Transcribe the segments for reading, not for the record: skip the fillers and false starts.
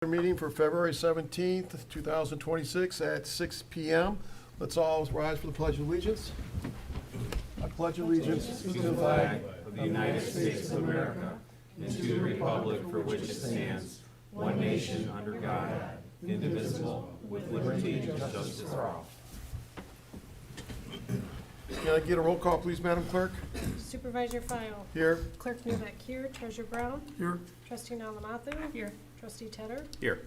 Meeting for February 17th, 2026 at 6 p.m. Let's all rise for the Pledge of Allegiance. I pledge allegiance to the flag of the United States of America and to the republic for which it stands, one nation under God, indivisible, with liberty and justice for all. Can I get a roll call, please, Madam Clerk? Supervisor File. Here. Clerk Newbeck here. Treasurer Brown. Here. Trustee Nalamathu. Here. Trustee Tedder. Here.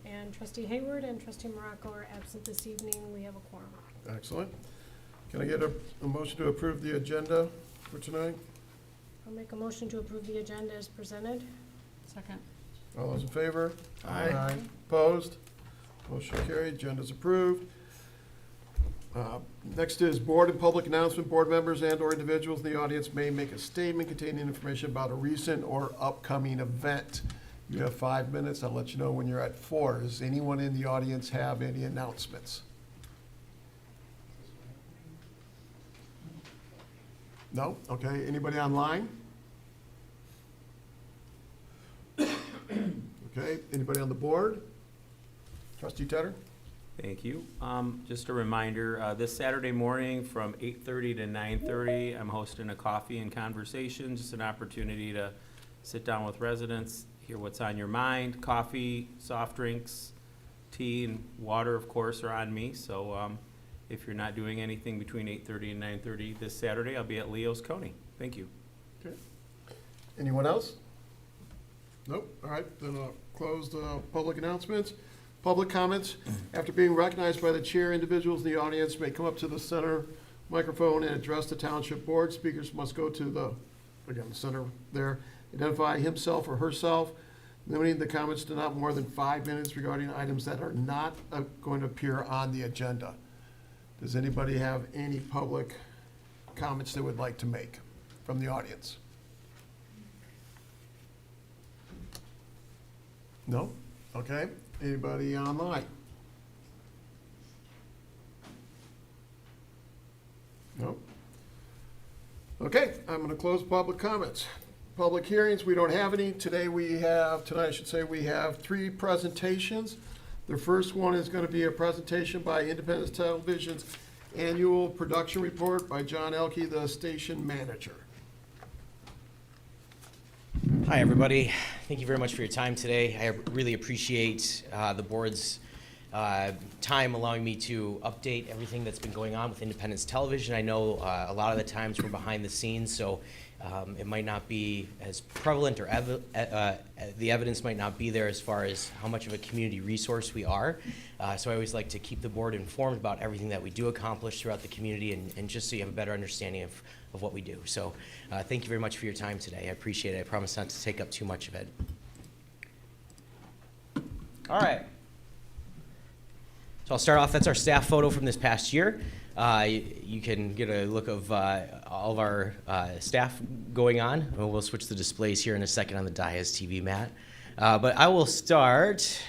And Trustee Hayward and Trustee Morocco are absent this evening. We have a quorum. Excellent. Can I get a motion to approve the agenda for tonight? I'll make a motion to approve the agenda as presented. Second. All those in favor? Aye. Opposed? Motion carried. Agenda's approved. Next is board and public announcement. Board members and/or individuals in the audience may make a statement containing information about a recent or upcoming event. You have 5 minutes. I'll let you know when you're at 4. Does anyone in the audience have any announcements? No? Okay. Anybody online? Okay. Anybody on the board? Trustee Tedder? Thank you. Just a reminder, this Saturday morning from 8:30 to 9:30, I'm hosting a coffee and conversation, just an opportunity to sit down with residents, hear what's on your mind. Coffee, soft drinks, tea, and water, of course, are on me. So if you're not doing anything between 8:30 and 9:30 this Saturday, I'll be at Leo's Coney. Thank you. Okay. Anyone else? Nope. All right, then I'll close the public announcements. Public comments. After being recognized by the chair, individuals in the audience may come up to the center microphone and address the township board. Speakers must go to the center there, identify himself or herself, limiting the comments to not more than 5 minutes regarding items that are not going to appear on the agenda. Does anybody have any public comments they would like to make from the audience? No? Okay. Anybody online? No? Okay, I'm going to close public comments. Public hearings, we don't have any. Tonight I should say, we have 3 presentations. The first one is going to be a presentation by Independence Television's annual production report by John Elkey, the station manager. Hi, everybody. Thank you very much for your time today. I really appreciate the board's time allowing me to update everything that's been going on with Independence Television. I know a lot of the times we're behind the scenes, so it might not be as prevalent, or the evidence might not be there as far as how much of a community resource we are. So I always like to keep the board informed about everything that we do accomplish throughout the community, and just so you have a better understanding of what we do. So thank you very much for your time today. I appreciate it. I promise not to take up too much of it. All right. So I'll start off. That's our staff photo from this past year. You can get a look of all of our staff going on. We'll switch the displays here in a second on the Diaz TV mat. But I will start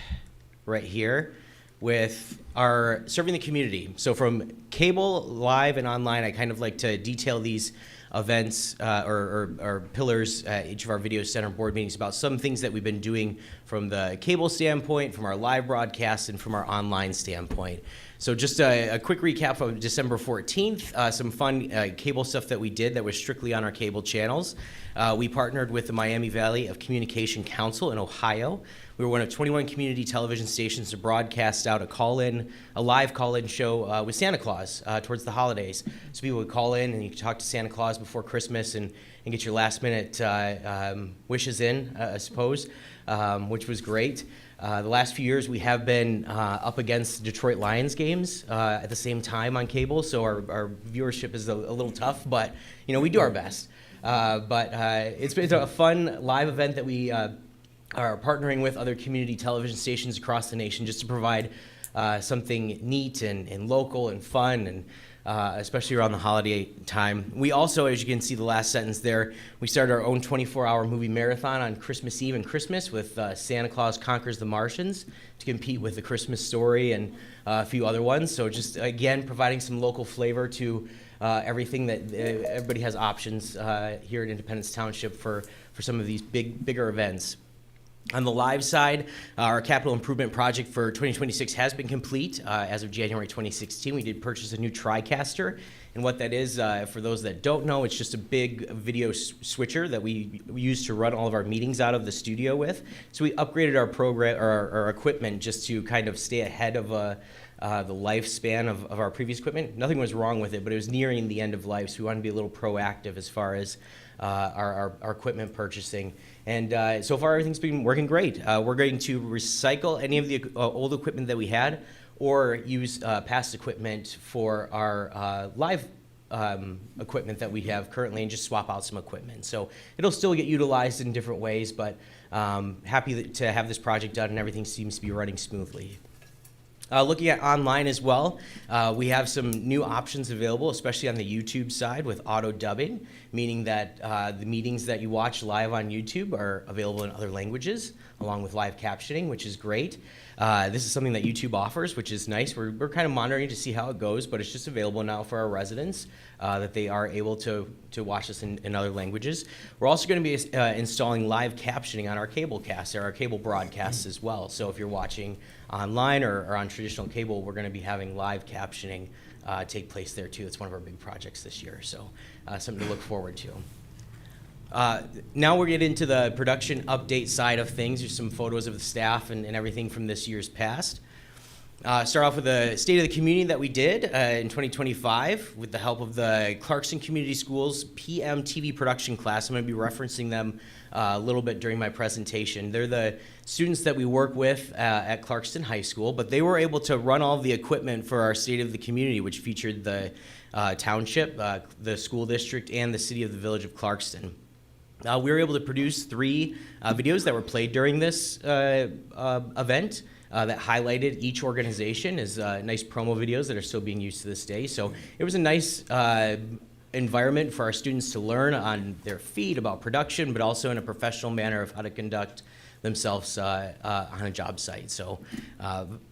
right here with our serving the community. So from cable, live, and online, I kind of like to detail these events or pillars, each of our video center board meetings, about some things that we've been doing from the cable standpoint, from our live broadcast, and from our online standpoint. So just a quick recap of December 14th, some fun cable stuff that we did that was strictly on our cable channels. We partnered with the Miami Valley of Communication Council in Ohio. We were one of 21 community television stations to broadcast out a live call-in show with Santa Claus towards the holidays. So people would call in and you could talk to Santa Claus before Christmas and get your last-minute wishes in, I suppose, which was great. The last few years we have been up against Detroit Lions games at the same time on cable, so our viewership is a little tough, but we do our best. But it's been a fun live event that we are partnering with other community television stations across the nation just to provide something neat and local and fun, and especially around the holiday time. We also, as you can see the last sentence there, we started our own 24-hour movie marathon on Christmas Eve and Christmas with Santa Claus Conquers the Martians to compete with The Christmas Story and a few other ones. So just, again, providing some local flavor to everything that everybody has options here in Independence Township for some of these bigger events. On the live side, our capital improvement project for 2026 has been complete. As of January 2016, we did purchase a new TriCaster. And what that is, for those that don't know, it's just a big video switcher that we use to run all of our meetings out of the studio with. So we upgraded our program, or our equipment, just to kind of stay ahead of the lifespan of our previous equipment. Nothing was wrong with it, but it was nearing the end of life, so we wanted to be a little proactive as far as our equipment purchasing. And so far, everything's been working great. We're going to recycle any of the old equipment that we had, or use past equipment for our live equipment that we have currently, and just swap out some equipment. So it'll still get utilized in different ways, but happy to have this project done, and everything seems to be running smoothly. Looking at online as well, we have some new options available, especially on the YouTube side with auto dubbing, meaning that the meetings that you watch live on YouTube are available in other languages, along with live captioning, which is great. This is something that YouTube offers, which is nice. We're kind of monitoring to see how it goes, but it's just available now for our residents, that they are able to watch this in other languages. We're also going to be installing live captioning on our cable casts, or our cable broadcasts as well. So if you're watching online or on traditional cable, we're going to be having live captioning take place there too. It's one of our big projects this year, so something to look forward to. Now we'll get into the production update side of things. There's some photos of the staff and everything from this year's past. Start off with the State of the Community that we did in 2025 with the help of the Clarkston Community Schools PM TV production class. I'm going to be referencing them a little bit during my presentation. They're the students that we work with at Clarkston High School, but they were able to run all the equipment for our State of the Community, which featured the township, the school district, and the city of the village of Clarkston. We were able to produce 3 videos that were played during this event that highlighted each organization as nice promo videos that are still being used to this day. So it was a nice environment for our students to learn on their feet about production, but also in a professional manner of how to conduct themselves on a job site. So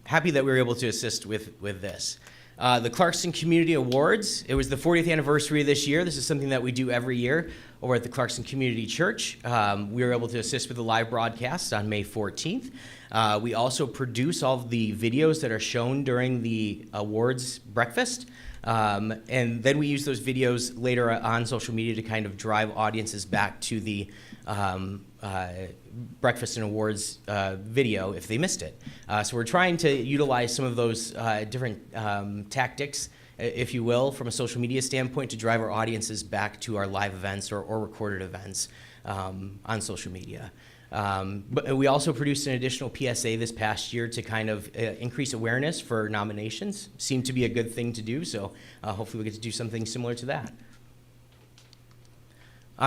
happy that we were able to assist with this. The Clarkston Community Awards, it was the 40th anniversary this year. This is something that we do every year over at the Clarkston Community Church. We were able to assist with the live broadcast on May 14th. We also produce all of the videos that are shown during the awards breakfast. And then we use those videos later on social media to kind of drive audiences back to the breakfast and awards video if they missed it. So we're trying to utilize some of those different tactics, if you will, from a social media standpoint to drive our audiences back to our live events or recorded events on social media. But we also produced an additional PSA this past year to kind of increase awareness for nominations. Seemed to be a good thing to do, so hopefully we get to do something similar to that.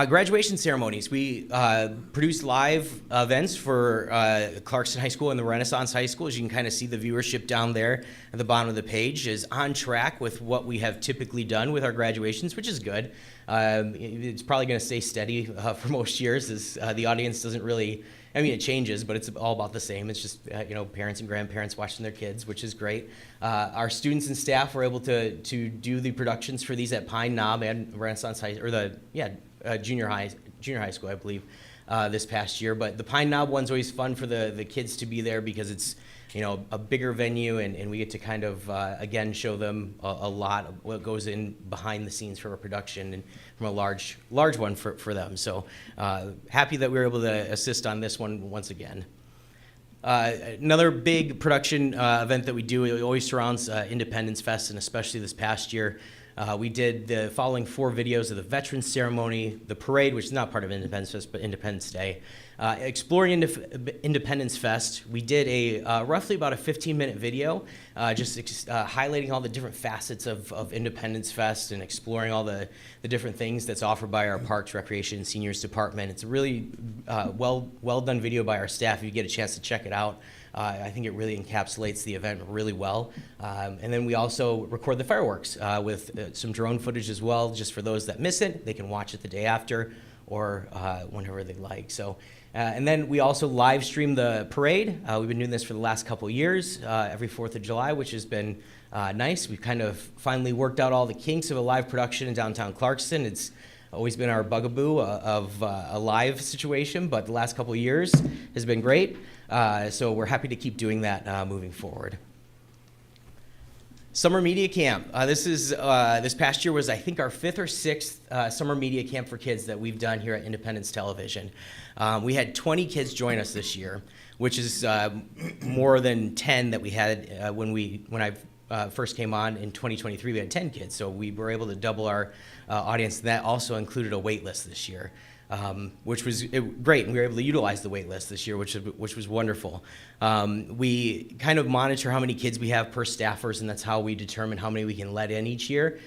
Graduation ceremonies. We produced live events for Clarkston High School and the Renaissance High School. As you can kind of see, the viewership down there at the bottom of the page is on track with what we have typically done with our graduations, which is good. It's probably going to stay steady for most years, as the audience doesn't really, I mean, it changes, but it's all about the same. It's just, parents and grandparents watching their kids, which is great. Our students and staff were able to do the productions for these at Pine Knob and Renaissance High, or junior high school, I believe, this past year. But the Pine Knob one's always fun for the kids to be there because it's, a bigger venue, and we get to kind of, again, show them a lot of what goes in behind the scenes for a production and from a large one for them. So happy that we were able to assist on this one once again. Another big production event that we do, it always surrounds Independence Fest, and especially this past year. We did the following 4 videos of the Veterans Ceremony, the parade, which is not part of Independence Fest, but Independence Day. Exploring Independence Fest, we did a roughly about a 15-minute video, just highlighting all the different facets of Independence Fest and exploring all the different things that's offered by our Parks, Recreation, and Seniors Department. It's a really well done video by our staff. If you get a chance to check it out, I think it really encapsulates the event really well. And then we also record the fireworks with some drone footage as well, just for those that miss it. They can watch it the day after or whenever they like. So, and then we also live stream the parade. We've been doing this for the last couple years, every 4th of July, which has been nice. We've kind of finally worked out all the kinks of a live production in downtown Clarkston. It's always been our bugaboo of a live situation, but the last couple of years has been great. So we're happy to keep doing that moving forward. Summer Media Camp. This past year was, I think, our 5th or 6th summer media camp for kids that we've done here at Independence Television. We had 20 kids join us this year, which is more than 10 that we had when I first came on in 2023. We had 10 kids, so we were able to double our audience. That also included a wait list this year. Which was great, and we were able to utilize the wait list this year, which was wonderful. We kind of monitor how many kids we have per staffers, and that's how we determine how many we can let in each year.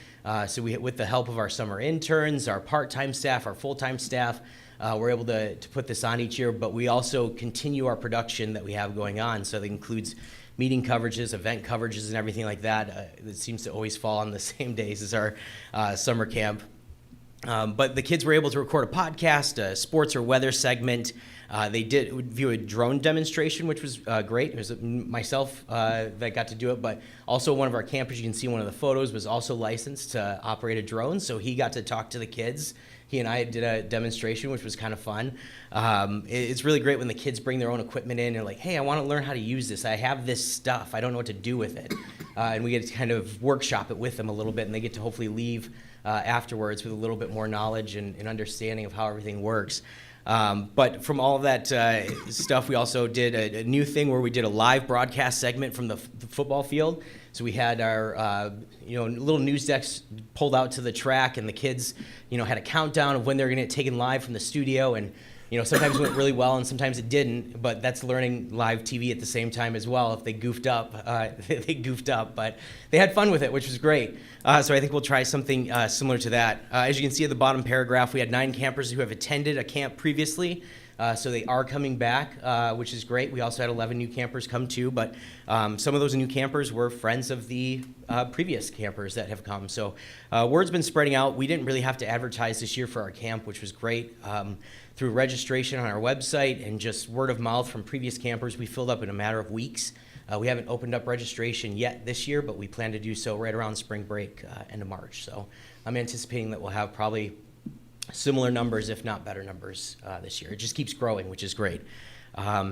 So with the help of our summer interns, our part-time staff, our full-time staff, we're able to put this on each year, but we also continue our production that we have going on. So that includes meeting coverages, event coverages, and everything like that. It seems to always fall on the same days as our summer camp. But the kids were able to record a podcast, a sports or weather segment. They did view a drone demonstration, which was great. It was myself that got to do it, but also one of our campers, you can see one of the photos, was also licensed to operate a drone, so he got to talk to the kids. He and I did a demonstration, which was kind of fun. It's really great when the kids bring their own equipment in and like, hey, I want to learn how to use this. I have this stuff. I don't know what to do with it. And we get to kind of workshop it with them a little bit, and they get to hopefully leave afterwards with a little bit more knowledge and understanding of how everything works. But from all of that stuff, we also did a new thing where we did a live broadcast segment from the football field. So we had our little news decks pulled out to the track, and the kids had a countdown of when they were going to get taken live from the studio. And sometimes it went really well and sometimes it didn't, but that's learning live TV at the same time as well. If they goofed up, they goofed up, but they had fun with it, which was great. So I think we'll try something similar to that. As you can see at the bottom paragraph, we had 9 campers who have attended a camp previously, so they are coming back, which is great. We also had 11 new campers come too, but some of those new campers were friends of the previous campers that have come. So word's been spreading out. We didn't really have to advertise this year for our camp, which was great. Through registration on our website and just word of mouth from previous campers, we filled up in a matter of weeks. We haven't opened up registration yet this year, but we plan to do so right around spring break, end of March. So I'm anticipating that we'll have probably similar numbers, if not better numbers, this year. It just keeps growing, which is great.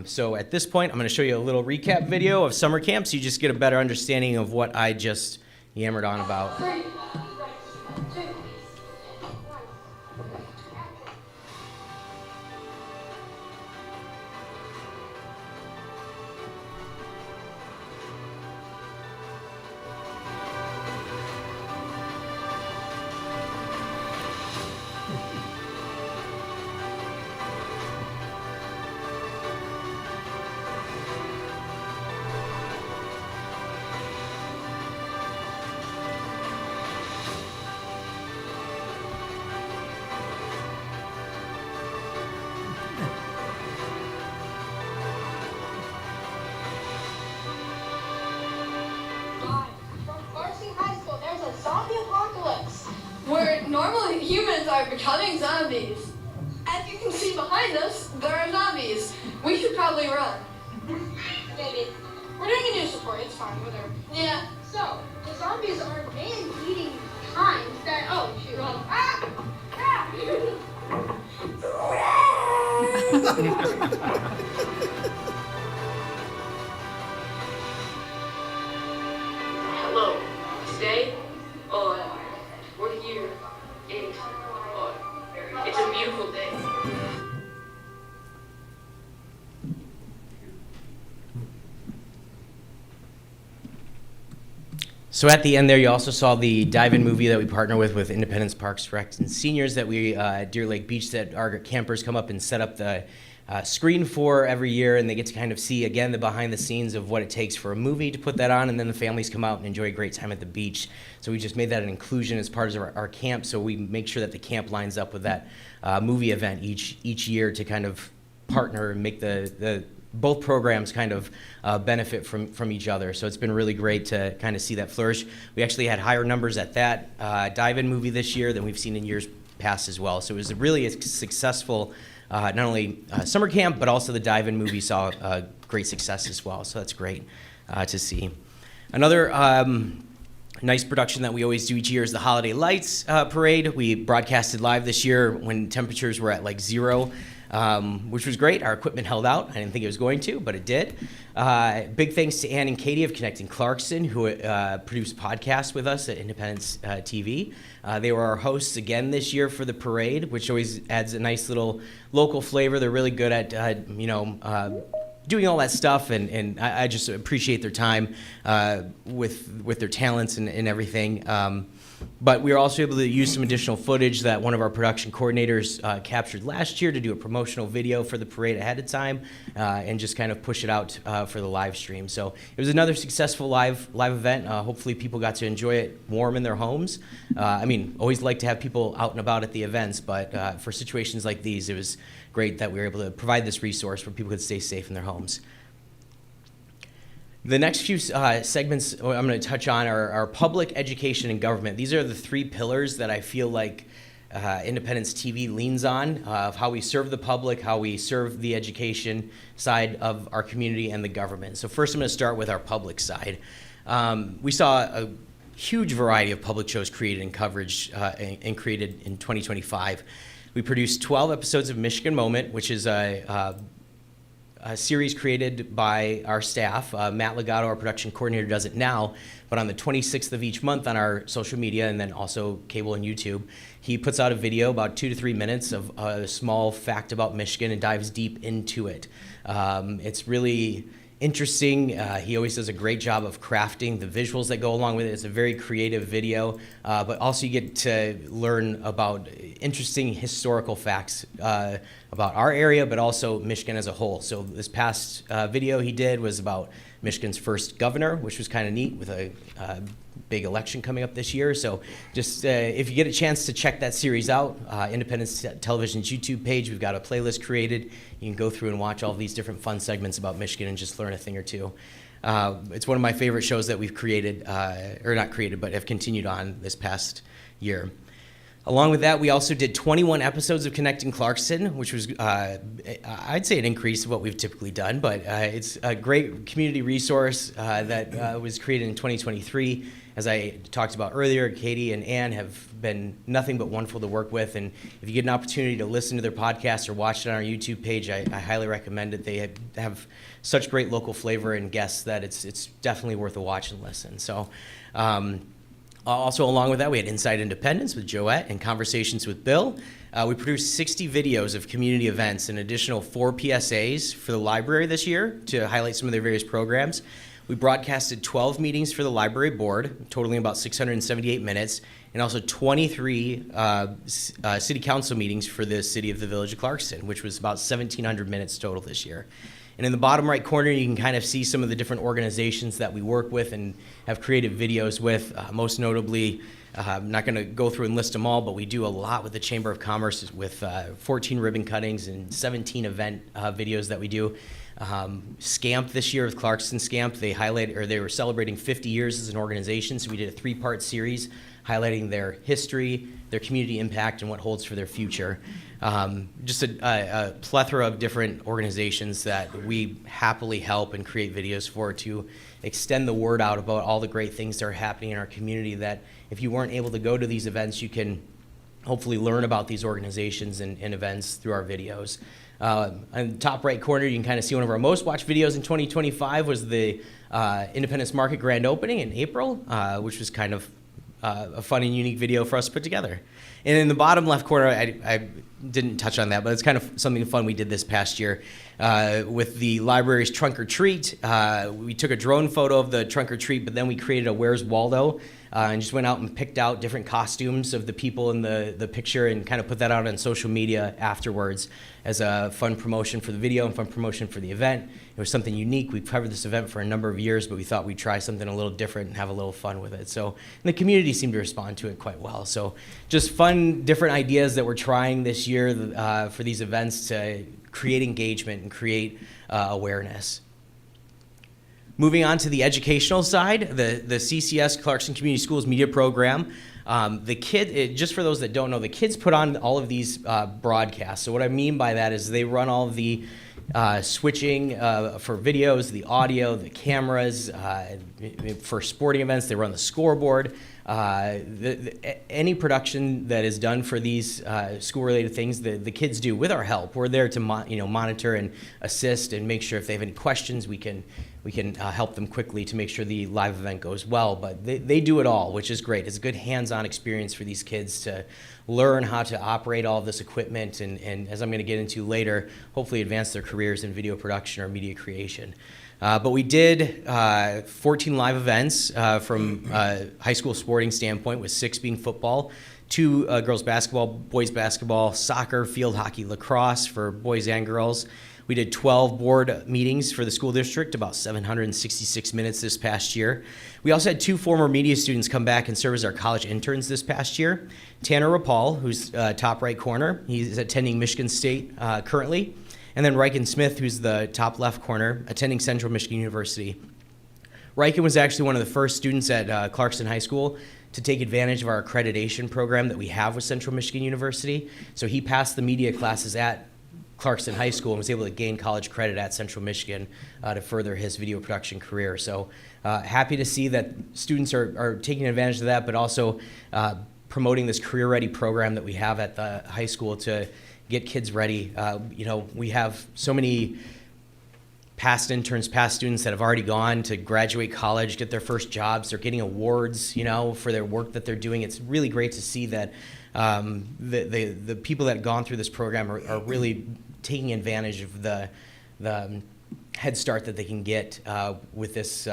So at this point, I'm going to show you a little recap video of summer camp so you just get a better understanding of what I just yammered on about. Where normally humans are becoming zombies. As you can see behind us, there are zombies. We should probably run. Maybe. We're doing a news report, it's fine, whatever. Yeah. So, the zombies are man-eating kinds that, oh shoot. Run. Ah! Ah! Hello. Today, we're here. It's a beautiful day. So at the end there, you also saw the dive-in movie that we partner with Independence Parks, Rec, and Seniors that we at Deer Lake Beach that our campers come up and set up the screen for every year, and they get to kind of see, again, the behind the scenes of what it takes for a movie to put that on, and then the families come out and enjoy a great time at the beach. So we just made that an inclusion as part of our camp, so we make sure that the camp lines up with that movie event each year to kind of partner and make the both programs kind of benefit from each other. So it's been really great to kind of see that flourish. We actually had higher numbers at that dive-in movie this year than we've seen in years past as well. So it was really a successful not only summer camp, but also the dive-in movie saw great success as well. So that's great to see. Another nice production that we always do each year is the Holiday Lights Parade. We broadcasted live this year when temperatures were at like 0, which was great. Our equipment held out. I didn't think it was going to, but it did. Big thanks to Ann and Katie of Connecting Clarkson, who produced podcasts with us at Independence TV. They were our hosts again this year for the parade, which always adds a nice little local flavor. They're really good at, doing all that stuff, and I just appreciate their time with their talents and everything. But we were also able to use some additional footage that one of our production coordinators captured last year to do a promotional video for the parade ahead of time and just kind of push it out for the live stream. So it was another successful live event. Hopefully people got to enjoy it warm in their homes. Always like to have people out and about at the events, but for situations like these, it was great that we were able to provide this resource where people could stay safe in their homes. The next few segments I'm going to touch on are public, education, and government. These are the 3 pillars that I feel like Independence TV leans on, of how we serve the public, how we serve the education side of our community, and the government. So first I'm going to start with our public side. We saw a huge variety of public shows created and coverage and created in 2025. We produced 12 episodes of Michigan Moment, which is a series created by our staff. Matt Legato, our production coordinator, does it now, but on the 26th of each month on our social media and then also cable and YouTube, he puts out a video about 2 to 3 minutes of a small fact about Michigan and dives deep into it. It's really interesting. He always does a great job of crafting the visuals that go along with it. It's a very creative video, but also you get to learn about interesting historical facts about our area, but also Michigan as a whole. So this past video he did was about Michigan's first governor, which was kind of neat with a big election coming up this year. So just if you get a chance to check that series out, Independence Television's YouTube page, we've got a playlist created. You can go through and watch all of these different fun segments about Michigan and just learn a thing or two. It's one of my favorite shows that we've created, or not created, but have continued on this past year. Along with that, we also did 21 episodes of Connecting Clarkson, which was, I'd say, an increase of what we've typically done, but it's a great community resource that was created in 2023. As I talked about earlier, Katie and Ann have been nothing but wonderful to work with, and if you get an opportunity to listen to their podcast or watch it on our YouTube page, I highly recommend it. They have such great local flavor and guests that it's definitely worth a watch and listen. So. Also, along with that, we had Inside Independence with Joette and Conversations with Bill. We produced 60 videos of community events, an additional 4 PSAs for the library this year to highlight some of their various programs. We broadcasted 12 meetings for the library board, totaling about 678 minutes, and also 23 city council meetings for the city of the Village of Clarkson, which was about 1,700 minutes total this year. And in the bottom right corner, you can kind of see some of the different organizations that we work with and have created videos with. Most notably, I'm not going to go through and list them all, but we do a lot with the Chamber of Commerce with 14 ribbon cuttings and 17 event videos that we do. SCAMP this year with Clarkson SCAMP, they were celebrating 50 years as an organization, so we did a 3-part series highlighting their history, their community impact, and what holds for their future. Just a plethora of different organizations that we happily help and create videos for to extend the word out about all the great things that are happening in our community, that if you weren't able to go to these events, you can hopefully learn about these organizations and events through our videos. On the top right corner, you can kind of see one of our most watched videos in 2025 was the Independence Market grand opening in April, which was kind of a fun and unique video for us to put together. And in the bottom left corner, I didn't touch on that, but it's kind of something fun we did this past year with the library's trunk or treat. We took a drone photo of the trunk or treat, but then we created a Where's Waldo and just went out and picked out different costumes of the people in the picture and kind of put that out on social media afterwards as a fun promotion for the video and fun promotion for the event. It was something unique. We've covered this event for a number of years, but we thought we'd try something a little different and have a little fun with it. So, and the community seemed to respond to it quite well. So just fun, different ideas that we're trying this year for these events to create engagement and create awareness. Moving on to the educational side, the CCS, Clarkson Community Schools Media Program. Just for those that don't know, the kids put on all of these broadcasts. So what I mean by that is they run all of the switching for videos, the audio, the cameras. For sporting events, they run the scoreboard. Any production that is done for these school-related things, the kids do with our help. We're there to monitor and assist and make sure if they have any questions, we can help them quickly to make sure the live event goes well. But they do it all, which is great. It's a good hands-on experience for these kids to learn how to operate all of this equipment and as I'm going to get into later, hopefully advance their careers in video production or media creation. But we did 14 live events from a high school sporting standpoint, with 6 being football, 2 girls basketball, boys basketball, soccer, field hockey, lacrosse for boys and girls. We did 12 board meetings for the school district, about 766 minutes this past year. We also had 2 former media students come back and serve as our college interns this past year. Tanner Rapal, who's top right corner, he's attending Michigan State currently. And then Riken Smith, who's the top left corner, attending Central Michigan University. Riken was actually one of the first students at Clarkston High School to take advantage of our accreditation program that we have with Central Michigan University. So he passed the media classes at Clarkston High School and was able to gain college credit at Central Michigan to further his video production career. So happy to see that students are taking advantage of that, but also promoting this career-ready program that we have at the high school to get kids ready. We have so many past interns, past students that have already gone to graduate college, get their first jobs. They're getting awards, for their work that they're doing. It's really great to see that the people that have gone through this program are really taking advantage of the head start that they can get with this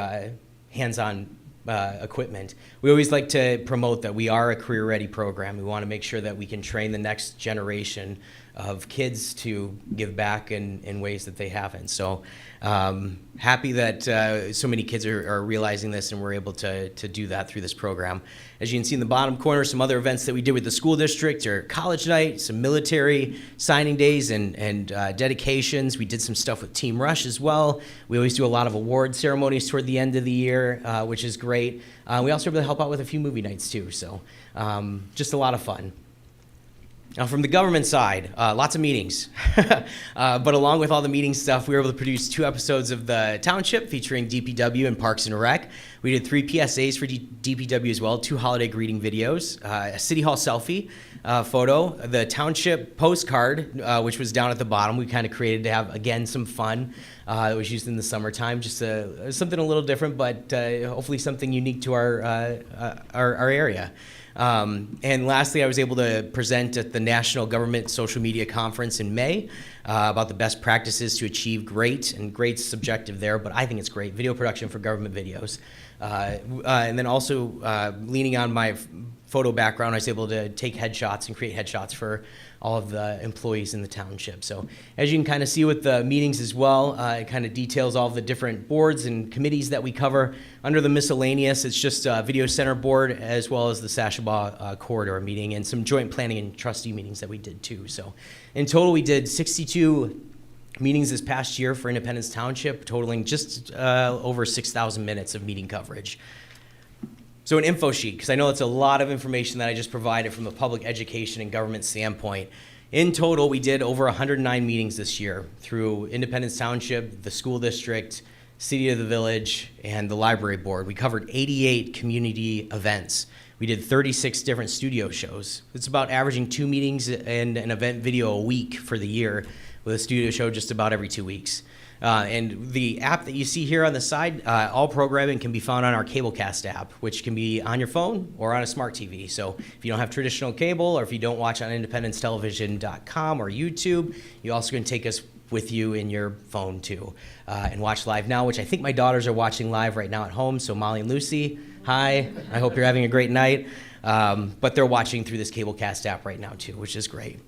hands-on equipment. We always like to promote that we are a career-ready program. We want to make sure that we can train the next generation of kids to give back in ways that they haven't. So happy that so many kids are realizing this, and we're able to do that through this program. As you can see in the bottom corner, some other events that we did with the school district are college night, some military signing days and dedications. We did some stuff with Team Rush as well. We always do a lot of award ceremonies toward the end of the year, which is great. We also were able to help out with a few movie nights too, so just a lot of fun. Now, from the government side, lots of meetings. But along with all the meeting stuff, we were able to produce 2 episodes of the Township featuring DPW and Parks and Rec. We did 3 PSAs for DPW as well, 2 holiday greeting videos, a City Hall selfie photo, the Township postcard, which was down at the bottom. We kind of created to have, again, some fun. That was used in the summertime, just something a little different, but hopefully something unique to our area. And lastly, I was able to present at the National Government Social Media Conference in May about the best practices to achieve great, and great's subjective there, but I think it's great, video production for government videos. And then also leaning on my photo background, I was able to take headshots and create headshots for all of the employees in the township. So as you can kind of see with the meetings as well, it kind of details all of the different boards and committees that we cover. Under the miscellaneous, it's just Video Center Board, as well as the Sashabaw Corridor meeting, and some joint planning and trustee meetings that we did too. So in total, we did 62 meetings this past year for Independence Township, totaling just over 6,000 minutes of meeting coverage. So an info sheet, because I know it's a lot of information that I just provided from a public education and government standpoint. In total, we did over 109 meetings this year through Independence Township, the school district, City of the Village, and the library board. We covered 88 community events. We did 36 different studio shows. It's about averaging 2 meetings and an event video a week for the year, with a studio show just about every 2 weeks. And the app that you see here on the side, all programming can be found on our Cablecast app, which can be on your phone or on a smart TV. So if you don't have traditional cable, or if you don't watch on independencetelevision.com or YouTube, you also can take us with you in your phone too, and watch live now, which I think my daughters are watching live right now at home. So Molly and Lucy, hi, I hope you're having a great night. But they're watching through this Cablecast app right now too, which is great.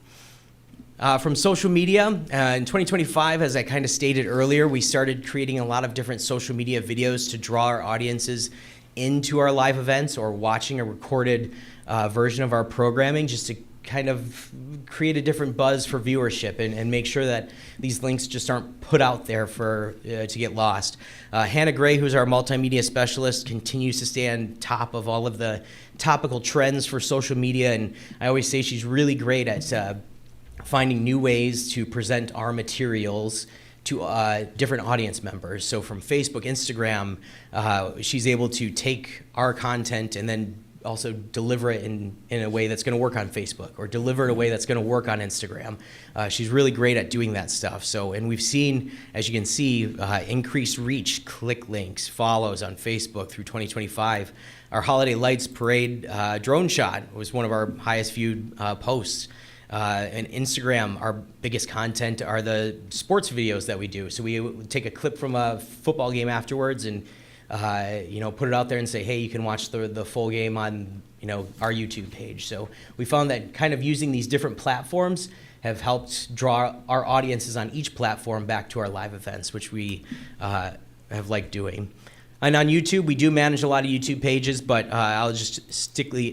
From social media, in 2025, as I kind of stated earlier, we started creating a lot of different social media videos to draw our audiences into our live events, or watching a recorded version of our programming, just to kind of create a different buzz for viewership and make sure that these links just aren't put out there for to get lost. Hannah Gray, who's our multimedia specialist, continues to stay on top of all of the topical trends for social media, and I always say she's really great at finding new ways to present our materials to different audience members. So from Facebook, Instagram, she's able to take our content and then also deliver it in a way that's going to work on Facebook, or deliver it in a way that's going to work on Instagram. She's really great at doing that stuff. So, and we've seen, as you can see, increased reach, click links, follows on Facebook through 2025. Our Holiday Lights Parade drone shot was one of our highest viewed posts. And Instagram, our biggest content are the sports videos that we do. So we take a clip from a football game afterwards and put it out there and say, hey, you can watch the full game on, our YouTube page. So we found that kind of using these different platforms have helped draw our audiences on each platform back to our live events, which we have liked doing. And on YouTube, we do manage a lot of YouTube pages, but I'll just strictly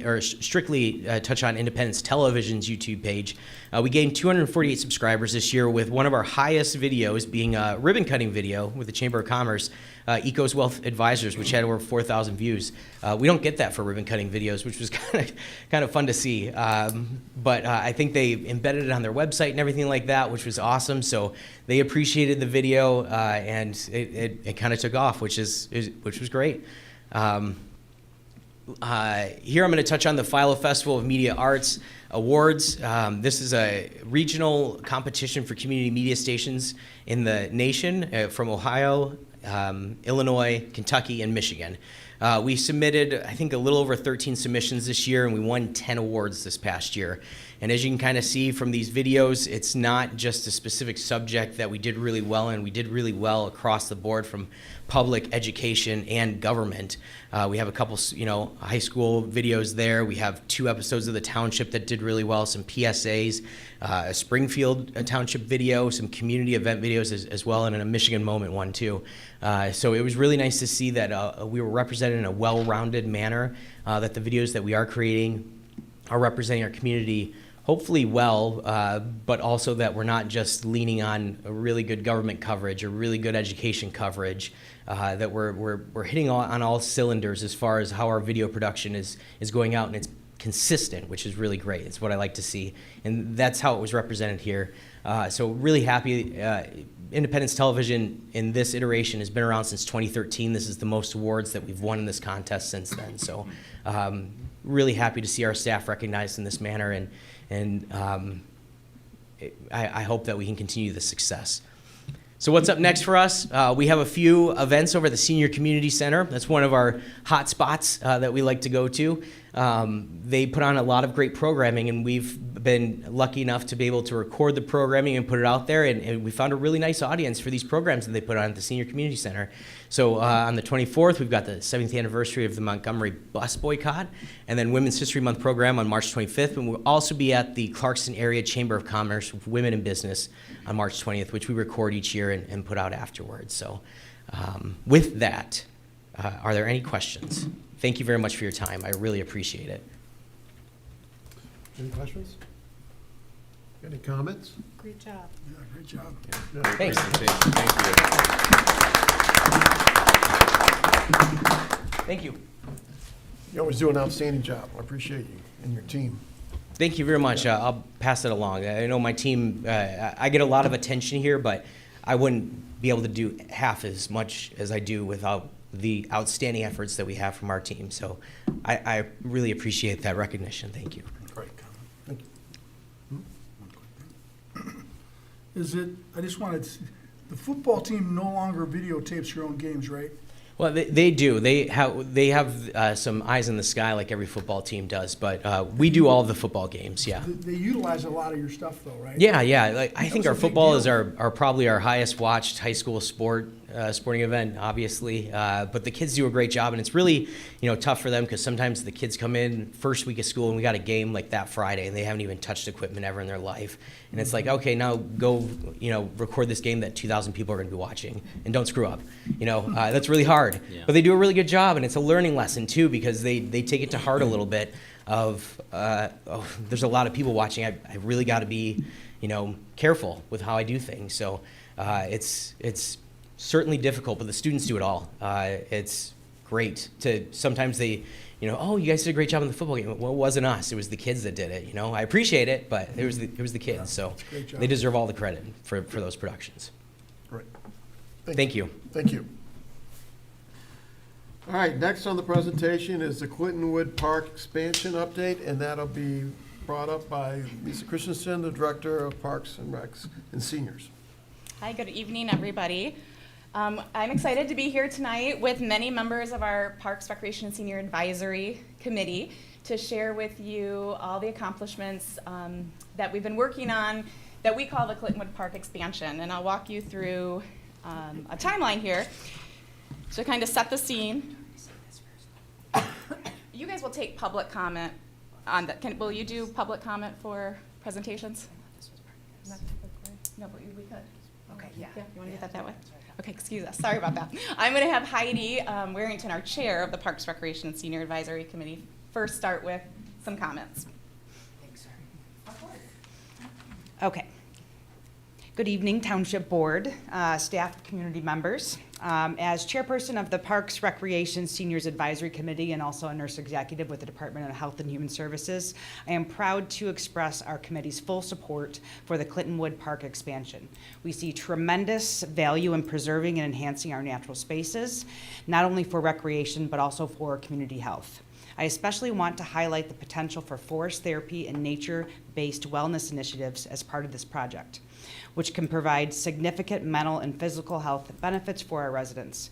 touch on Independence Television's YouTube page. We gained 248 subscribers this year, with one of our highest videos being a ribbon cutting video with the Chamber of Commerce, Ecos Wealth Advisors, which had over 4,000 views. We don't get that for ribbon cutting videos, which was kind of fun to see. But I think they embedded it on their website and everything like that, which was awesome. So they appreciated the video, and it kind of took off, which was great. Here I'm going to touch on the Philo Festival of Media Arts Awards. This is a regional competition for community media stations in the nation from Ohio, Illinois, Kentucky, and Michigan. We submitted, I think, a little over 13 submissions this year, and we won 10 awards this past year. And as you can kind of see from these videos, it's not just a specific subject that we did really well in. We did really well across the board, from public education and government. We have a couple, high school videos there. We have 2 episodes of the township that did really well, some PSAs, a Springfield Township video, some community event videos as well, and a Michigan Moment one too. So it was really nice to see that we were represented in a well-rounded manner, that the videos that we are creating are representing our community hopefully well, but also that we're not just leaning on a really good government coverage or really good education coverage, that we're hitting on all cylinders as far as how our video production is going out, and it's consistent, which is really great. It's what I like to see, and that's how it was represented here. So really happy. Independence Television in this iteration has been around since 2013. This is the most awards that we've won in this contest since then. So really happy to see our staff recognized in this manner, and I hope that we can continue the success. So what's up next for us? We have a few events over at the Senior Community Center. That's one of our hot spots that we like to go to. They put on a lot of great programming, and we've been lucky enough to be able to record the programming and put it out there, and we found a really nice audience for these programs that they put on at the Senior Community Center. So on the 24th, we've got the 7th anniversary of the Montgomery bus boycott, and then Women's History Month program on March 25th, and we'll also be at the Clarkston Area Chamber of Commerce Women in Business on March 20th, which we record each year and put out afterwards. So with that, are there any questions? Thank you very much for your time. I really appreciate it. Any questions? Any comments? Great job. Yeah, great job. Yeah. Thanks. Thank you. You always do an outstanding job. I appreciate you and your team. Thank you very much. I'll pass it along. I know my team, I get a lot of attention here, but I wouldn't be able to do half as much as I do without the outstanding efforts that we have from our team. So I really appreciate that recognition. Thank you. Great. Thank you. I just wanted, the football team no longer videotapes your own games, right? Well, they do. They have some eyes in the sky like every football team does, but we do all of the football games, yeah. They utilize a lot of your stuff though, right? Yeah. Like, I think was our a big football deal. is our probably our highest watched high school sporting event, obviously. But the kids do a great job, and it's really tough for them because sometimes the kids come in first week of school and we got a game like that Friday, and they haven't even touched equipment ever in their life. And it's like, okay, now go record this game that 2,000 people are going to be watching, and don't screw up. That's really hard. Yeah. But they do a really good job, and it's a learning lesson too because they take it to heart a little bit. There's a lot of people watching. I really got to be careful with how I do things. So it's certainly difficult, but the students do it all. It's great to sometimes they, oh, you guys did a great job in the football game. Well, it wasn't us. It was the kids that did it. I appreciate it, but it was the kids. So Great job. they deserve all the credit for those productions. Right. Thank you. Thank you. All right, next on the presentation is the Clintonwood Park expansion update, and that'll be brought up by Lisa Christensen, the Director of Parks and Recs and Seniors. Hi, good evening, everybody. I'm excited to be here tonight with many members of our Parks, Recreation, and Senior Advisory Committee to share with you all the accomplishments that we've been working on that we call the Clintonwood Park expansion. And I'll walk you through a timeline here to kind of set the scene. You guys will take public comment on that. Will you do public comment for presentations? No, but we could. Okay, yeah. You want to do that way? Okay, excuse us. Sorry about that. I'm going to have Heidi Warrington, our chair of the Parks, Recreation, and Senior Advisory Committee, first start with some comments. Thanks, sir. Of course. Okay. Good evening, Township Board, staff, community members. As chairperson of the Parks, Recreation, Seniors Advisory Committee and also a nurse executive with the Department of Health and Human Services, I am proud to express our committee's full support for the Clintonwood Park expansion. We see tremendous value in preserving and enhancing our natural spaces, not only for recreation, but also for community health. I especially want to highlight the potential for forest therapy and nature-based wellness initiatives as part of this project, which can provide significant mental and physical health benefits for our residents.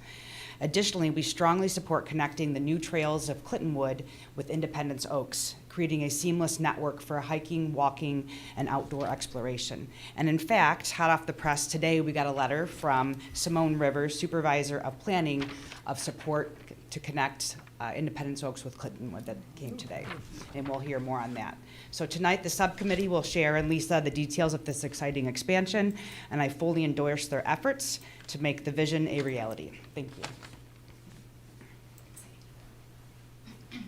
Additionally, we strongly support connecting the new trails of Clintonwood with Independence Oaks, creating a seamless network for hiking, walking, and outdoor exploration. And in fact, hot off the press today, we got a letter from Simone Rivers, Supervisor of Planning, of support to connect Independence Oaks with Clintonwood that came today, and we'll hear more on that. So tonight, the subcommittee will share, and Lisa, the details of this exciting expansion, and I fully endorse their efforts to make the vision a reality. Thank you.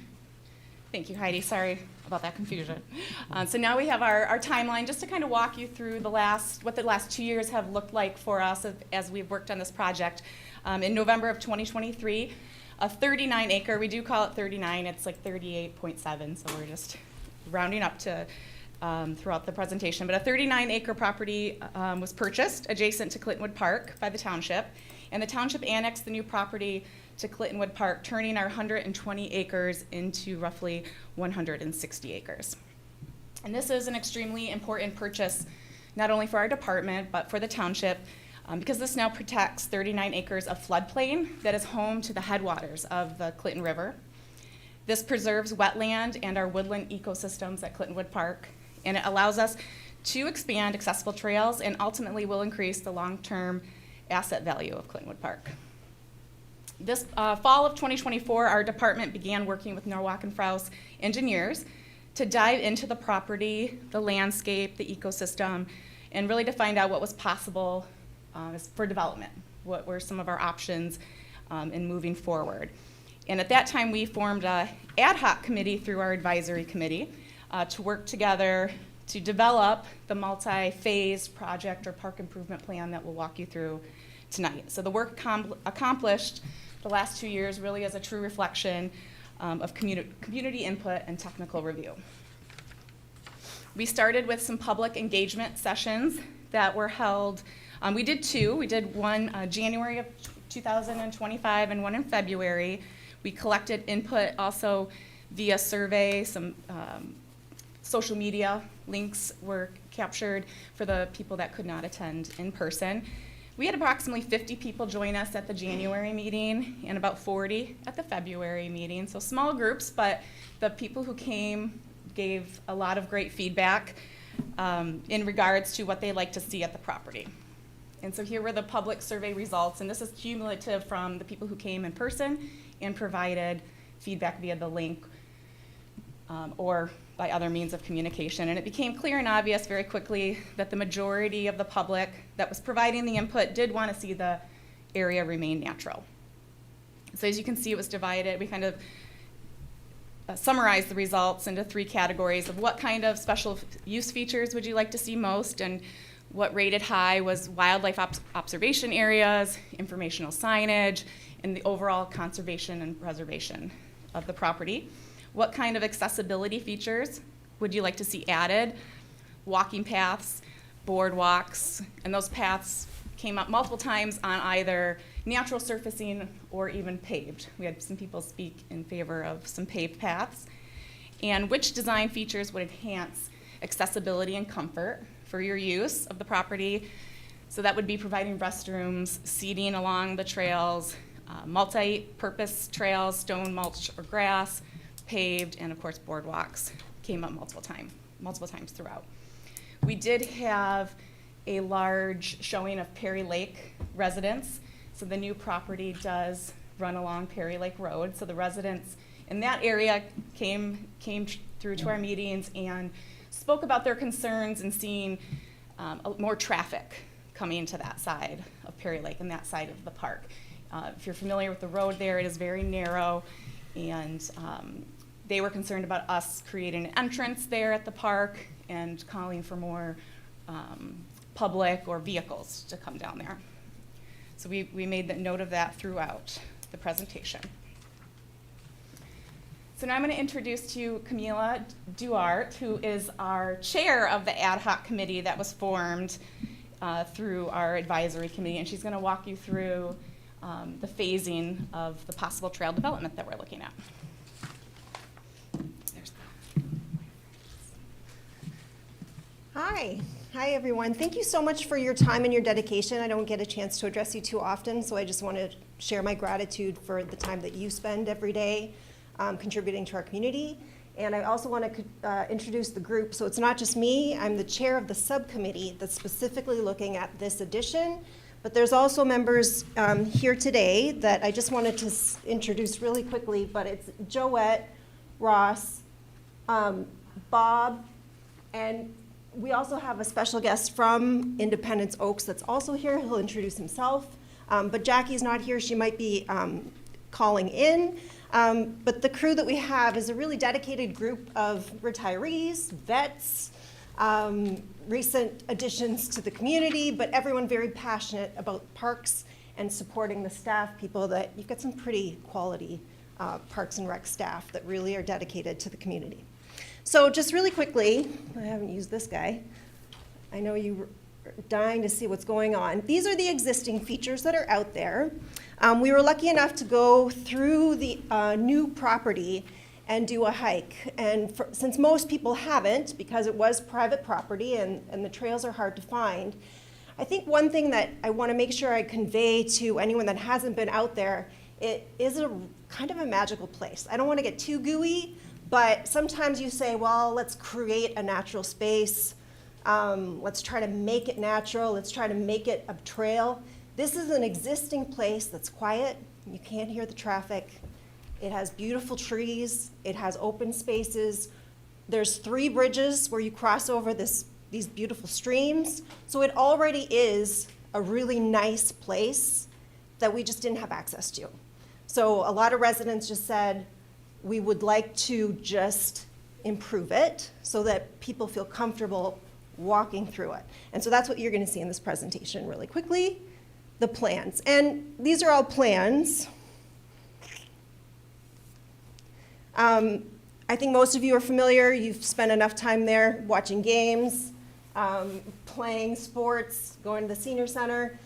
Thank you, Heidi. Sorry about that confusion. So now we have our timeline just to kind of walk you through what the last 2 years have looked like for us as we've worked on this project. In November of 2023, a 39-acre, we do call it 39, it's like 38.7, so we're just rounding up to throughout the presentation. But a 39-acre property was purchased adjacent to Clintonwood Park by the township, and the township annexed the new property to Clintonwood Park, turning our 120 acres into roughly 160 acres. And this is an extremely important purchase, not only for our department, but for the township, because this now protects 39 acres of floodplain that is home to the headwaters of the Clinton River. This preserves wetland and our woodland ecosystems at Clintonwood Park, and it allows us to expand accessible trails and ultimately will increase the long-term asset value of Clintonwood Park. This fall of 2024, our department began working with Norwalk and Frous engineers to dive into the property, the landscape, the ecosystem, and really to find out what was possible for development. What were some of our options in moving forward? And at that time, we formed an ad hoc committee through our advisory committee to work together to develop the multi-phase project or park improvement plan that we'll walk you through tonight. So the work accomplished the last 2 years really is a true reflection of community input and technical review. We started with some public engagement sessions that were held. We did two. We did one January of 2025 and one in February. We collected input also via survey. Some social media links were captured for the people that could not attend in person. We had approximately 50 people join us at the January meeting and about 40 at the February meeting. So small groups, but the people who came gave a lot of great feedback in regards to what they like to see at the property. And so here were the public survey results, and this is cumulative from the people who came in person and provided feedback via the link or by other means of communication. And it became clear and obvious very quickly that the majority of the public that was providing the input did want to see the area remain natural. So as you can see, it was divided. We kind of summarized the results into three categories of what kind of special use features would you like to see most, and what rated high was wildlife observation areas, informational signage, and the overall conservation and preservation of the property. What kind of accessibility features would you like to see added? Walking paths, boardwalks, and those paths came up multiple times on either natural surfacing or even paved. We had some people speak in favor of some paved paths. And which design features would enhance accessibility and comfort for your use of the property. So that would be providing restrooms, seating along the trails, multi-purpose trails, stone, mulch, or grass, paved, and of course boardwalks came up multiple times throughout. We did have a large showing of Perry Lake residents. So the new property does run along Perry Lake Road. So the residents in that area came through to our meetings and spoke about their concerns and seeing more traffic coming into that side of Perry Lake and that side of the park. If you're familiar with the road there, it is very narrow, and they were concerned about us creating an entrance there at the park and calling for more public or vehicles to come down there. So we made the note of that throughout the presentation. So now I'm going to introduce to you Camila Duarte, who is our chair of the ad hoc committee that was formed through our advisory committee, and she's going to walk you through the phasing of the possible trail development that we're looking at. Hi everyone. Thank you so much for your time and your dedication. I don't get a chance to address you too often, so I just want to share my gratitude for the time that you spend every day contributing to our community. And I also want to introduce the group. So it's not just me. I'm the chair of the subcommittee that's specifically looking at this addition. But there's also members here today that I just wanted to introduce really quickly. But it's Joette, Ross, Bob, and we also have a special guest from Independence Oaks that's also here. He'll introduce himself. But Jackie's not here. She might be calling in. But the crew that we have is a really dedicated group of retirees, vets, recent additions to the community, but everyone very passionate about parks and supporting the staff, people that you've got some pretty quality Parks and Rec staff that really are dedicated to the community. So just really quickly, I haven't used this guy. I know you are dying to see what's going on. These are the existing features that are out there. We were lucky enough to go through the new property and do a hike. And since most people haven't, because it was private property and the trails are hard to find, I think one thing that I want to make sure I convey to anyone that hasn't been out there, it is a kind of a magical place. I don't want to get too gooey, but sometimes you say, well, let's create a natural space. Let's try to make it natural. Let's try to make it a trail. This is an existing place that's quiet. You can't hear the traffic. It has beautiful trees. It has open spaces. There's 3 bridges where you cross over these beautiful streams. So it already is a really nice place that we just didn't have access to. So a lot of residents just said, we would like to just improve it so that people feel comfortable walking through it. And so that's what you're going to see in this presentation really quickly, the plans. And these are all plans. I think most of you are familiar. You've spent enough time there watching games, playing sports, going to the senior center.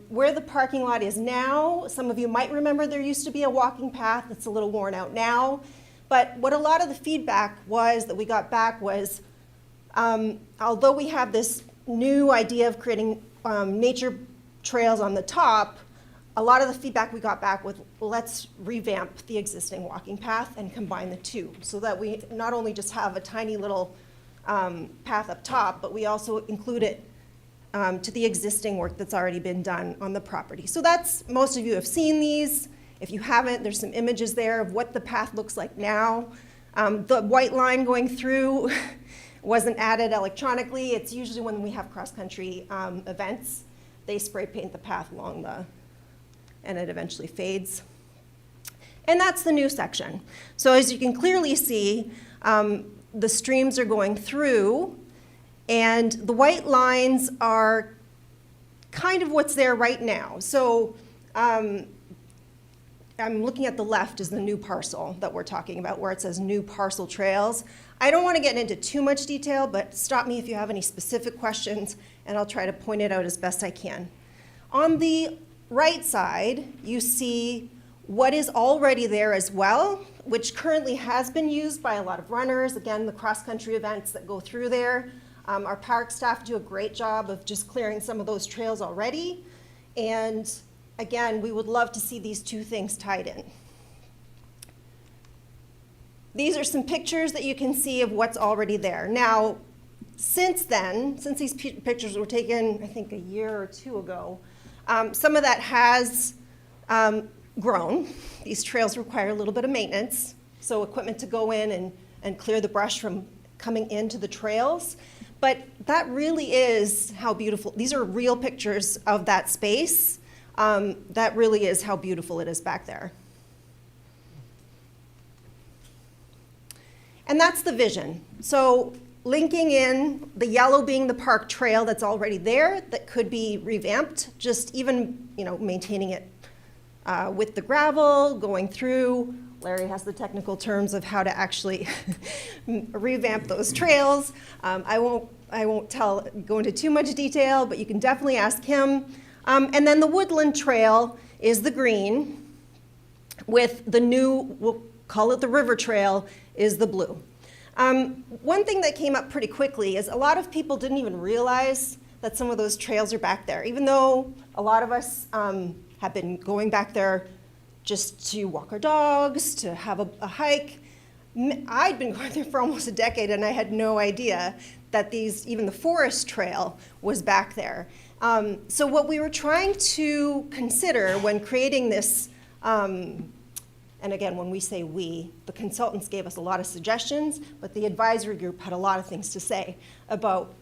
Where the parking lot is now, some of you might remember there used to be a walking path that's a little worn out now. But what a lot of the feedback was that we got back was, although we have this new idea of creating nature trails on the top, a lot of the feedback we got back was, let's revamp the existing walking path and combine the two so that we not only just have a tiny little path up top, but we also include it to the existing work that's already been done on the property. So that's, most of you have seen these. If you haven't, there's some images there of what the path looks like now. The white line going through wasn't added electronically. It's usually when we have cross-country events, they spray paint the path along and it eventually fades. And that's the new section. So as you can clearly see, the streams are going through, and the white lines are kind of what's there right now. So I'm looking at the left is the new parcel that we're talking about, where it says new parcel trails. I don't want to get into too much detail, but stop me if you have any specific questions, and I'll try to point it out as best I can. On the right side, you see what is already there as well, which currently has been used by a lot of runners. Again, the cross-country events that go through there. Our park staff do a great job of just clearing some of those trails already. And again, we would love to see these two things tied in. These are some pictures that you can see of what's already there. Now, since then, since these pictures were taken, I think a year or two ago, some of that has grown. These trails require a little bit of maintenance, so equipment to go in and clear the brush from coming into the trails. But that really is how beautiful, these are real pictures of that space. That really is how beautiful it is back there. And that's the vision. So linking in the yellow being the park trail that's already there that could be revamped, just even, maintaining it with the gravel, going through. Larry has the technical terms of how to actually revamp those trails. I won't go into too much detail, but you can definitely ask him. And then the woodland trail is the green, with the new, we'll call it the river trail, is the blue. One thing that came up pretty quickly is a lot of people didn't even realize that some of those trails are back there, even though a lot of us have been going back there just to walk our dogs, to have a hike. I'd been going there for almost a decade, and I had no idea that even the forest trail was back there. So what we were trying to consider when creating this, and again, when we say we, the consultants gave us a lot of suggestions, but the advisory group had a lot of things to say about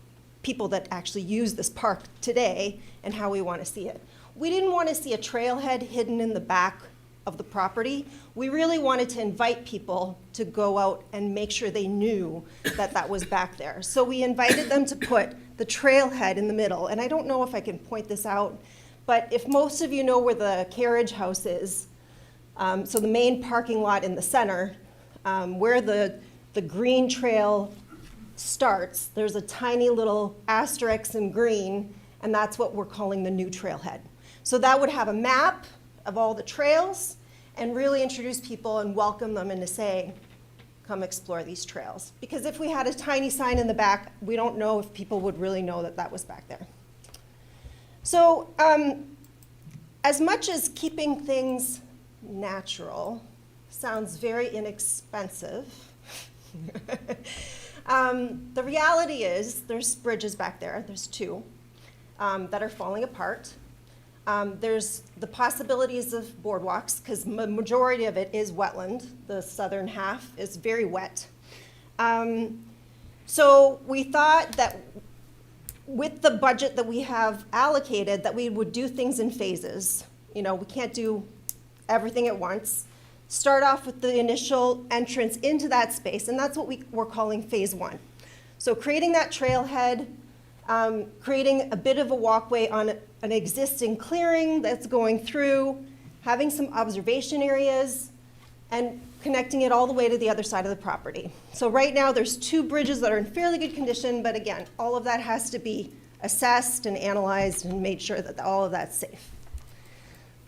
people that actually use this park today and how we want to see it. We didn't want to see a trailhead hidden in the back of the property. We really wanted to invite people to go out and make sure they knew that that was back there. So we invited them to put the trailhead in the middle. And I don't know if I can point this out, but if most of you know where the carriage house is, so the main parking lot in the center, where the green trail starts, there's a tiny little asterisk in green, and that's what we're calling the new trailhead. So that would have a map of all the trails and really introduce people and welcome them into saying, come explore these trails. Because if we had a tiny sign in the back, we don't know if people would really know that that was back there. So as much as keeping things natural sounds very inexpensive, the reality is there's bridges back there. There's two that are falling apart. There's the possibilities of boardwalks, because the majority of it is wetland. The southern half is very wet. So we thought that with the budget that we have allocated, that we would do things in phases. We can't do everything at once. Start off with the initial entrance into that space, and that's what we're calling phase one. So creating that trailhead, creating a bit of a walkway on an existing clearing that's going through, having some observation areas, and connecting it all the way to the other side of the property. So right now there's two bridges that are in fairly good condition, but again, all of that has to be assessed and analyzed and made sure that all of that's safe.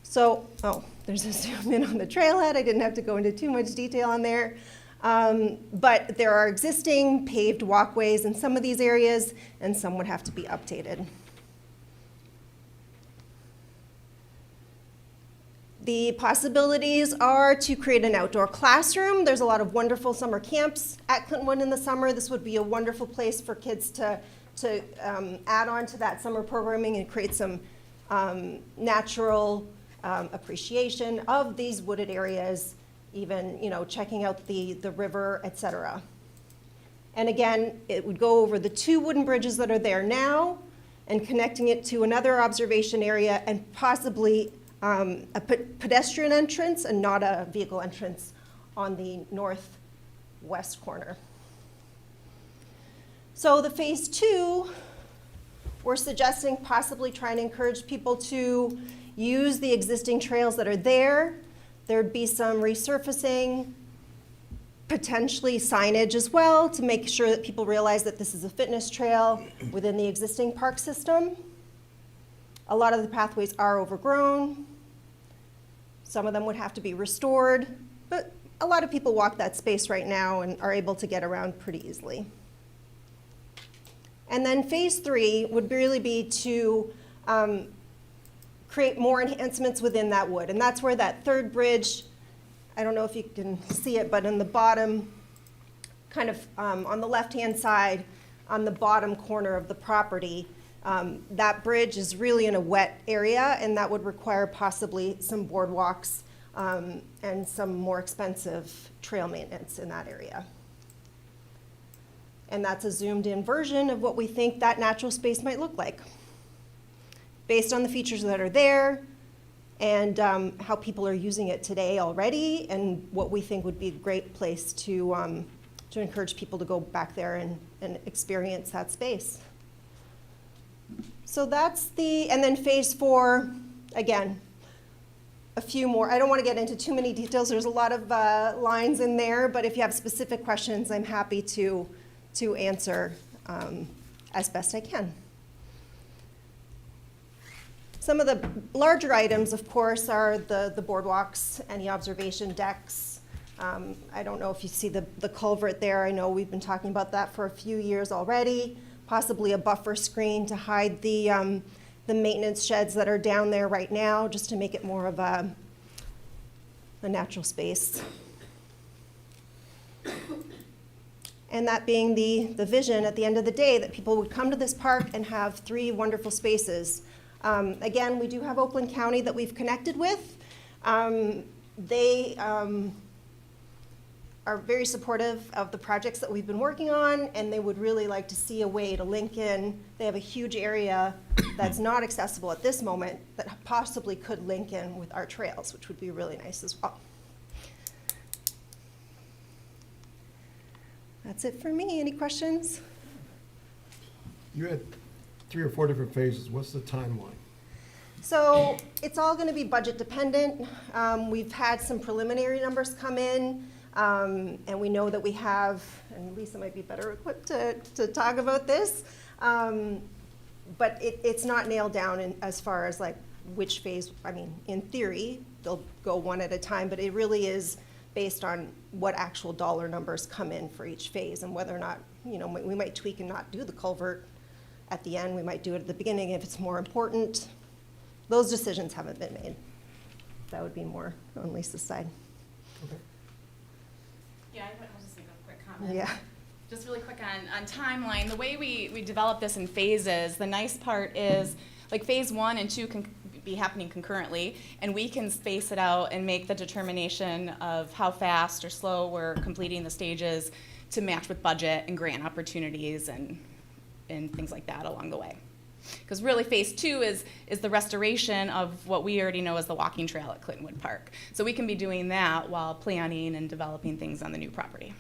So, there's a zoom in on the trailhead. I didn't have to go into too much detail on there. But there are existing paved walkways in some of these areas, and some would have to be updated. The possibilities are to create an outdoor classroom. There's a lot of wonderful summer camps at Clintonwood in the summer. This would be a wonderful place for kids to add on to that summer programming and create some natural appreciation of these wooded areas, even checking out the river, etc. And again, it would go over the two wooden bridges that are there now and connecting it to another observation area and possibly a pedestrian entrance and not a vehicle entrance on the northwest corner. So the phase two, we're suggesting possibly trying to encourage people to use the existing trails that are there. There'd be some resurfacing, potentially signage as well, to make sure that people realize that this is a fitness trail within the existing park system. A lot of the pathways are overgrown. Some of them would have to be restored, but a lot of people walk that space right now and are able to get around pretty easily. And then phase 3 would really be to create more enhancements within that wood. And that's where that third bridge, I don't know if you can see it, but in the bottom, kind of on the left-hand side, on the bottom corner of the property, that bridge is really in a wet area, and that would require possibly some boardwalks and some more expensive trail maintenance in that area. And that's a zoomed-in version of what we think that natural space might look like, based on the features that are there and how people are using it today already, and what we think would be a great place to encourage people to go back there and experience that space. So that's and then phase 4, again, a few more. I don't want to get into too many details. There's a lot of lines in there, but if you have specific questions, I'm happy to answer as best I can. Some of the larger items, of course, are the boardwalks, any observation decks. I don't know if you see the culvert there. I know we've been talking about that for a few years already. Possibly a buffer screen to hide the maintenance sheds that are down there right now, just to make it more of a natural space. And that being the vision at the end of the day, that people would come to this park and have 3 wonderful spaces. Again, we do have Oakland County that we've connected with. They are very supportive of the projects that we've been working on, and they would really like to see a way to link in. They have a huge area that's not accessible at this moment that possibly could link in with our trails, which would be really nice as well. That's it for me. Any questions? You had 3 or 4 different phases. What's the timeline? So it's all going to be budget dependent. We've had some preliminary numbers come in, and we know that we have, and Lisa might be better equipped to talk about this, but it's not nailed down as far as like which phase. I mean, in theory, they'll go one at a time, but it really is based on what actual dollar numbers come in for each phase, and whether or not, you know, we might tweak and not do the culvert at the end. We might do it at the beginning if it's more important. Those decisions haven't been made. That would be more on Lisa's side. Okay. Yeah, I'll just make a quick comment. Yeah. Just really quick on timeline, the way we develop this in phases, the nice part is, like, phase 1 and 2 can be happening concurrently, and we can space it out and make the determination of how fast or slow we're completing the stages to match with budget and grant opportunities and things like that along the way. Because really phase 2 is the restoration of what we already know as the walking trail at Clintonwood Park. So we can be doing that while planning and developing things on the new property.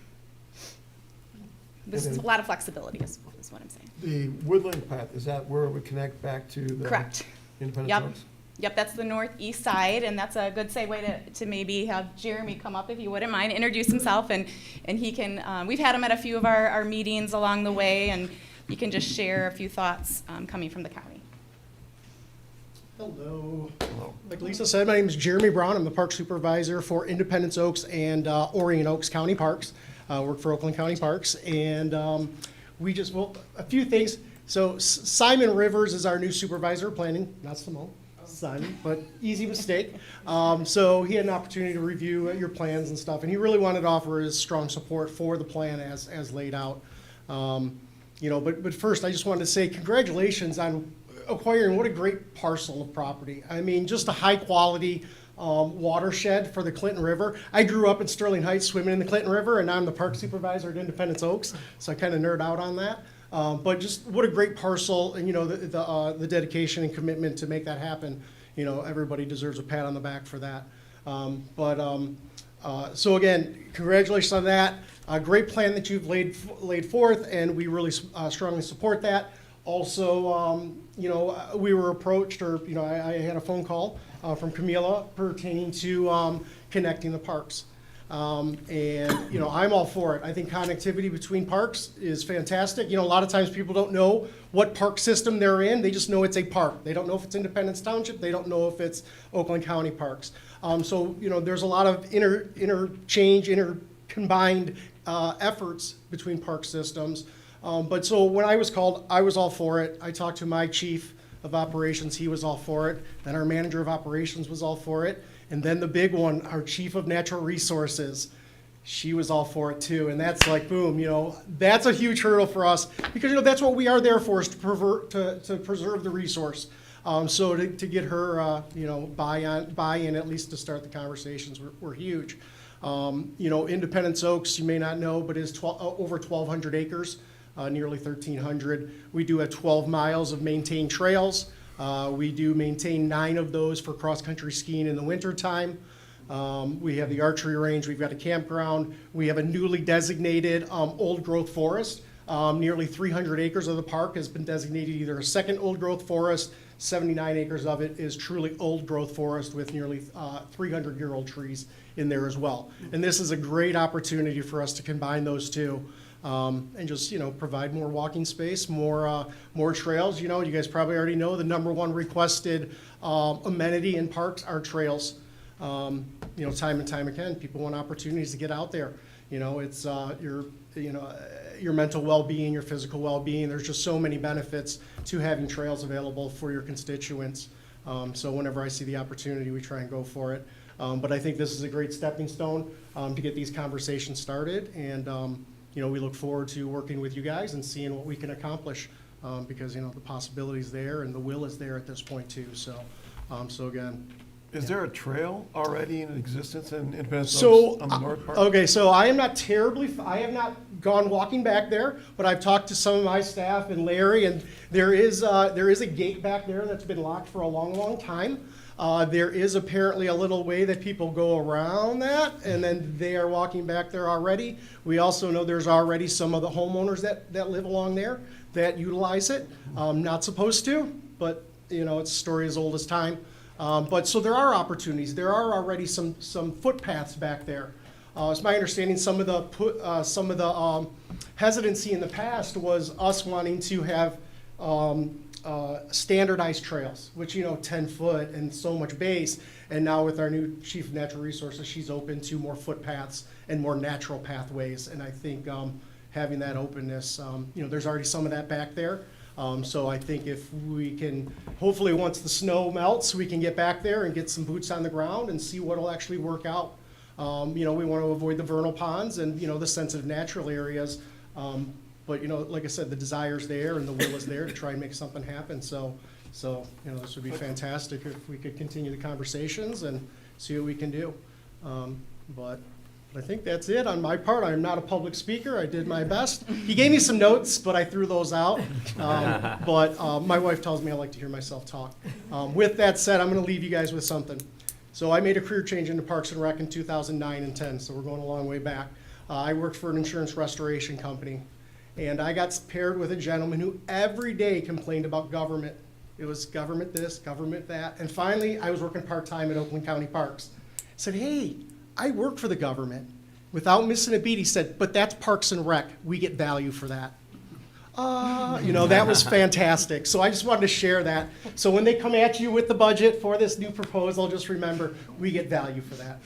There's a lot of flexibility is what I'm saying. The woodland path, is that where it would connect back to the Correct. Independence Yep. Oaks? Yep, that's the northeast side, and that's a good segue to maybe have Jeremy come up, if you wouldn't mind, introduce himself, and he can, we've had him at a few of our meetings along the way, and he can just share a few thoughts coming from the county. Hello. Like Lisa said, my name is Jeremy Brown. I'm the park supervisor for Independence Oaks and Orion Oaks County Parks. Work for Oakland County Parks, and well, a few things. So Simon Rivers is our new supervisor of planning, not Simone, Simon, but easy mistake. So he had an opportunity to review your plans and stuff, and he really wanted to offer his strong support for the plan as laid out. You know, but first, I just wanted to say congratulations on acquiring what a great parcel of property. I mean, just a high quality watershed for the Clinton River. I grew up in Sterling Heights swimming in the Clinton River, and I'm the park supervisor at Independence Oaks, so I kind of nerd out on that. But just what a great parcel, and you know, the dedication and commitment to make that happen. You know, everybody deserves a pat on the back for that. So again, congratulations on that. A great plan that you've laid forth, and we really strongly support that. Also, you know, we were approached, or you know, I had a phone call from Camila pertaining to connecting the parks. And, you know, I'm all for it. I think connectivity between parks is fantastic. You know, a lot of times people don't know what park system they're in. They just know it's a park. They don't know if it's Independence Township. They don't know if it's Oakland County Parks. So, you know, there's a lot of combined efforts between park systems. But so when I was called, I was all for it. I talked to my chief of operations. He was all for it. Then our manager of operations was all for it. And then the big one, our chief of natural resources, she was all for it too. And that's like, boom, you know, that's a huge hurdle for us because, you know, that's what we are there for, is to preserve the resource. So to get her, you know, buy-in at least to start the conversations were huge. You know, Independence Oaks, you may not know, but is over 1,200 acres, nearly 1,300. We do have 12 miles of maintained trails. We do maintain 9 of those for cross-country skiing in the wintertime. We have the archery range, we've got a campground. We have a newly designated old-growth forest. Nearly 300 acres of the park has been designated either a second old-growth forest. 79 acres of it is truly old-growth forest with nearly 300-year-old trees in there as well. And this is a great opportunity for us to combine those two. And just, you know, provide more walking space, more trails. You know, you guys probably already know the #1 requested amenity in parks are trails. You know, time and time again, people want opportunities to get out there. You know, it's your mental well-being, your physical well-being. There's just so many benefits to having trails available for your constituents. So whenever I see the opportunity, we try and go for it. But I think this is a great stepping stone to get these conversations started. And you know, we look forward to working with you guys and seeing what we can accomplish because, you know, the possibility's there and the will is there at this point too. So, so again. Is there a trail already in existence in Independence So, Oaks on the north part? okay, so I am not I have not gone walking back there, but I've talked to some of my staff and Larry, and there is a gate back there that's been locked for a long, long time. There is apparently a little way that people go around that, and then they are walking back there already. We also know there's already some of the homeowners that live along there that utilize it. Not supposed to, but, you know, it's a story as old as time. But so there are opportunities. There are already some footpaths back there. It's my understanding some of the hesitancy in the past was us wanting to have standardized trails, which, you know, 10 foot and so much base. And now with our new chief of natural resources, she's open to more footpaths and more natural pathways. And I think having that openness, you know, there's already some of that back there. So I think if we can, hopefully once the snow melts, we can get back there and get some boots on the ground and see what will actually work out. You know, we want to avoid the vernal ponds and, you know, the sensitive natural areas. But, you know, like I said, the desire's there and the will is there to try and make something happen. So, you know, this would be fantastic if we could continue the conversations and see what we can do. But I think that's it on my part. I'm not a public speaker. I did my best. He gave me some notes, but I threw those out. But my wife tells me I like to hear myself talk. With that said, I'm going to leave you guys with something. So I made a career change into Parks and Rec in 2009 and 10, so we're going a long way back. I worked for an insurance restoration company, and I got paired with a gentleman who every day complained about government. It was government this, government that. And finally, I was working part-time at Oakland County Parks. I said, hey, I work for the government. Without missing a beat, he said, but that's Parks and Rec. We get value for that. You know, that was fantastic. So I just wanted to share that. So when they come at you with the budget for this new proposal, just remember, we get value for that.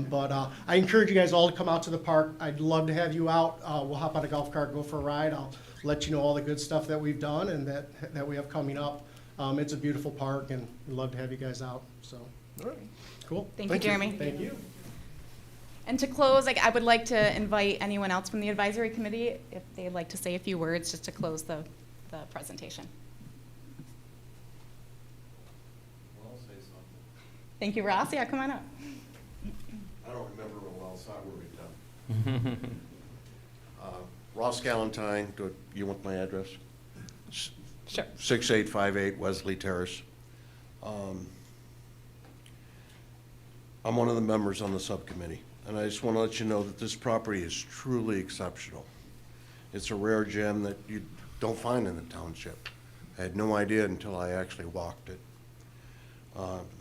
But I encourage you guys all to come out to the park. I'd love to have you out. We'll hop on a golf cart, go for a ride. I'll let you know all the good stuff that we've done and that we have coming up. It's a beautiful park, and we'd love to have you guys out. So, all right, cool. Thank you, Jeremy. Thank you. And to close, I would like to invite anyone else from the advisory committee if they'd like to say a few words just to close the presentation. Well, I'll say something. Thank you, Ross. Yeah, come on up. I don't remember real well, so I will be done. Ross Galentine, do you want my address? Sure. 6858 Wesley Terrace. I'm one of the members on the subcommittee, and I just want to let you know that this property is truly exceptional. It's a rare gem that you don't find in the township. I had no idea until I actually walked it.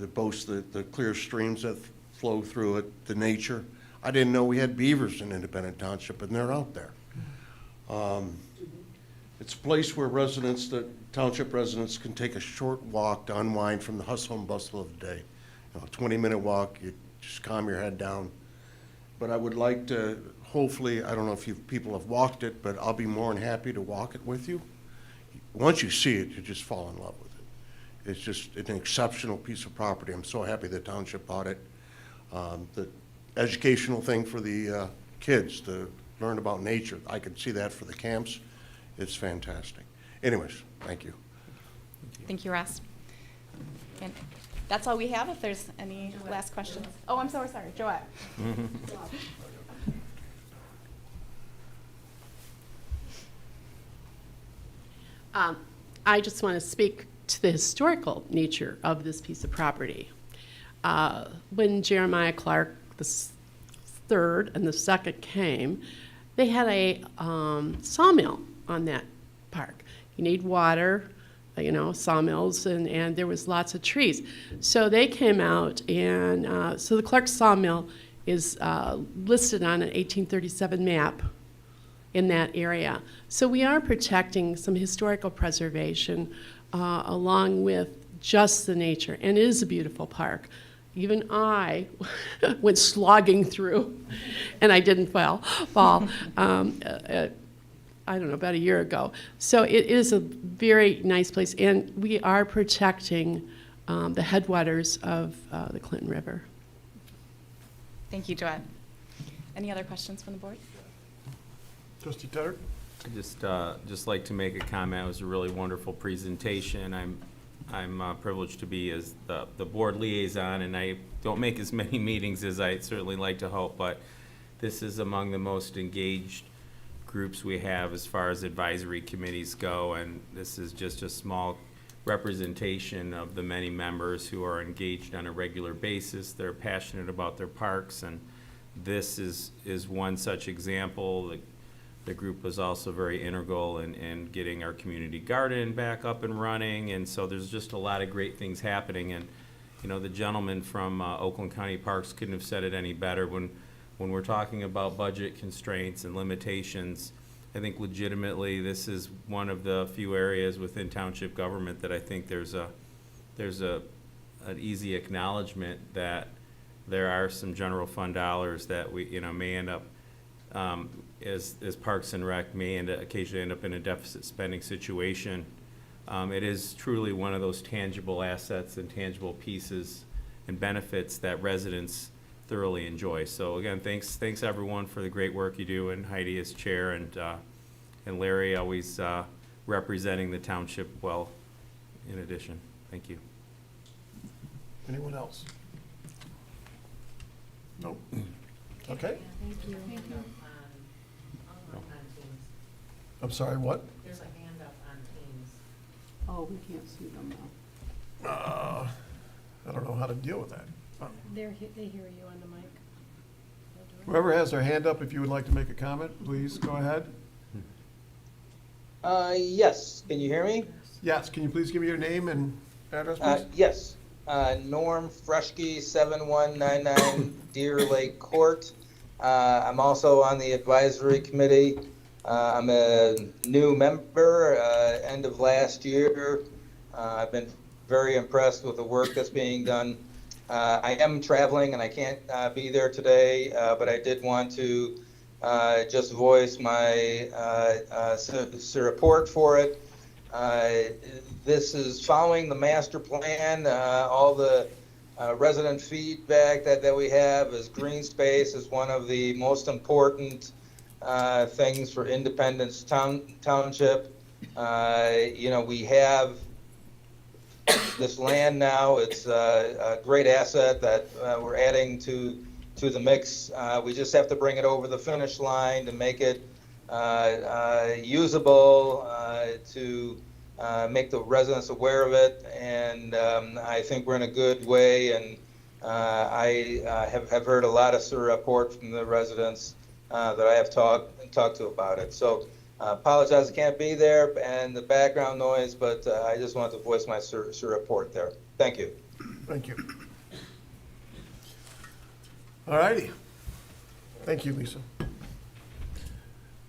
It boasts the clear streams that flow through it, the nature. I didn't know we had beavers in Independence Township, and they're out there. It's a place where residents, the township residents, can take a short walk to unwind from the hustle and bustle of the day. You know, a 20-minute walk, you just calm your head down. But I would like to, hopefully, I don't know if people have walked it, but I'll be more than happy to walk it with you. Once you see it, you just fall in love with it. It's just an exceptional piece of property. I'm so happy the township bought it. The educational thing for the kids to learn about nature, I could see that for the camps. It's fantastic. Anyways, thank you. Thank you, Ross. And that's all we have. If there's any last questions. Oh, I'm so sorry, Joette. I just want to speak to the historical nature of this piece of property. When Jeremiah Clark the third and the second came, they had a sawmill on that park. You need water, you know, sawmills, and there was lots of trees. So they came out, and so the Clark sawmill is listed on an 1837 map in that area. So we are protecting some historical preservation along with just the nature, and it is a beautiful park. Even I went slogging through, and I didn't fall. I don't know, about a year ago. So it is a very nice place, and we are protecting the headwaters of the Clinton River. Thank you, Joette. Any other questions from the board? Trustee Tedder? I just like to make a comment. It was a really wonderful presentation. I'm privileged to be as the board liaison, and I don't make as many meetings as I'd certainly like to hope, but this is among the most engaged groups we have as far as advisory committees go, and this is just a small representation of the many members who are engaged on a regular basis. They're passionate about their parks, and this is one such example. The group was also very integral in getting our community garden back up and running, and so there's just a lot of great things happening. And you know, the gentleman from Oakland County Parks couldn't have said it any better. When we're talking about budget constraints and limitations, I think legitimately this is one of the few areas within township government that I think there's an easy acknowledgement that there are some general fund dollars that we may end up as Parks and Rec may occasionally end up in a deficit spending situation. It is truly one of those tangible assets and tangible pieces and benefits that residents thoroughly enjoy. So again, thanks everyone for the great work you do, and Heidi as chair, and Larry always representing the township well in addition. Thank you. Anyone else? Nope. Okay. Thank you. I'm sorry, what? There's a hand up on Teams. Oh, we can't see them now. I don't know how to deal with that. They hear you on the mic. Whoever has their hand up, if you would like to make a comment, please go ahead. Yes, can you hear me? Yes, can you please give me your name and address, please? Yes, Norm Freshke, 7199 Deer Lake Court. I'm also on the advisory committee. I'm a new member, end of last year. I've been very impressed with the work that's being done. I am traveling and I can't be there today, but I did want to just voice my support for it. This is following the master plan. All the resident feedback that we have is green space is one of the most important things for Independence Township. We have this land now. It's a great asset that we're adding to the mix. We just have to bring it over the finish line to make it usable, to make the residents aware of it, and I think we're in a good way, and I have heard a lot of support from the residents that I have talked to about it. So apologize I can't be there and the background noise, but I just wanted to voice my support there. Thank you. Thank you. All righty. Thank you, Lisa.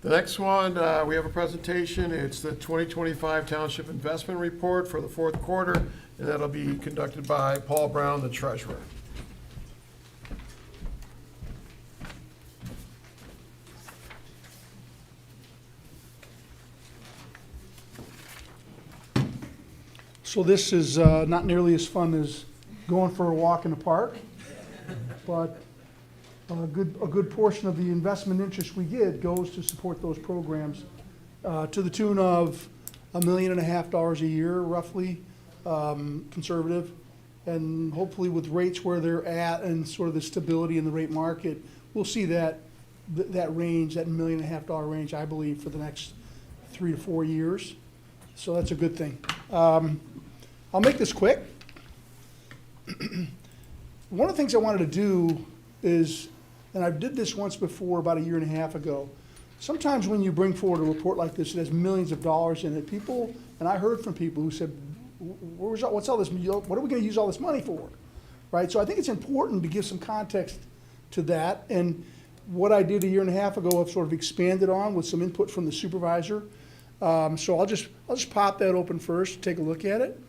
The next one, we have a presentation. It's the 2025 Township Investment Report for the fourth quarter, and that'll be conducted by Paul Brown, the treasurer. So this is not nearly as fun as going for a walk in the park, but a good portion of the investment interest we get goes to support those programs to the tune of $1.5 million a year, roughly, conservative. And hopefully with rates where they're at and sort of the stability in the rate market, we'll see that range, that $1.5 million range, I believe, for the next 3 to 4 years. So that's a good thing. I'll make this quick. One of the things I wanted to do is, and I did this once before about 1.5 years ago, sometimes when you bring forward a report like this, it has millions of dollars in it. People, and I heard from people who said, what's all this, what are we going to use all this money for? Right? So I think it's important to give some context to that. And what I did 1.5 years ago, I've sort of expanded on with some input from the supervisor. So I'll just pop that open first, take a look at it.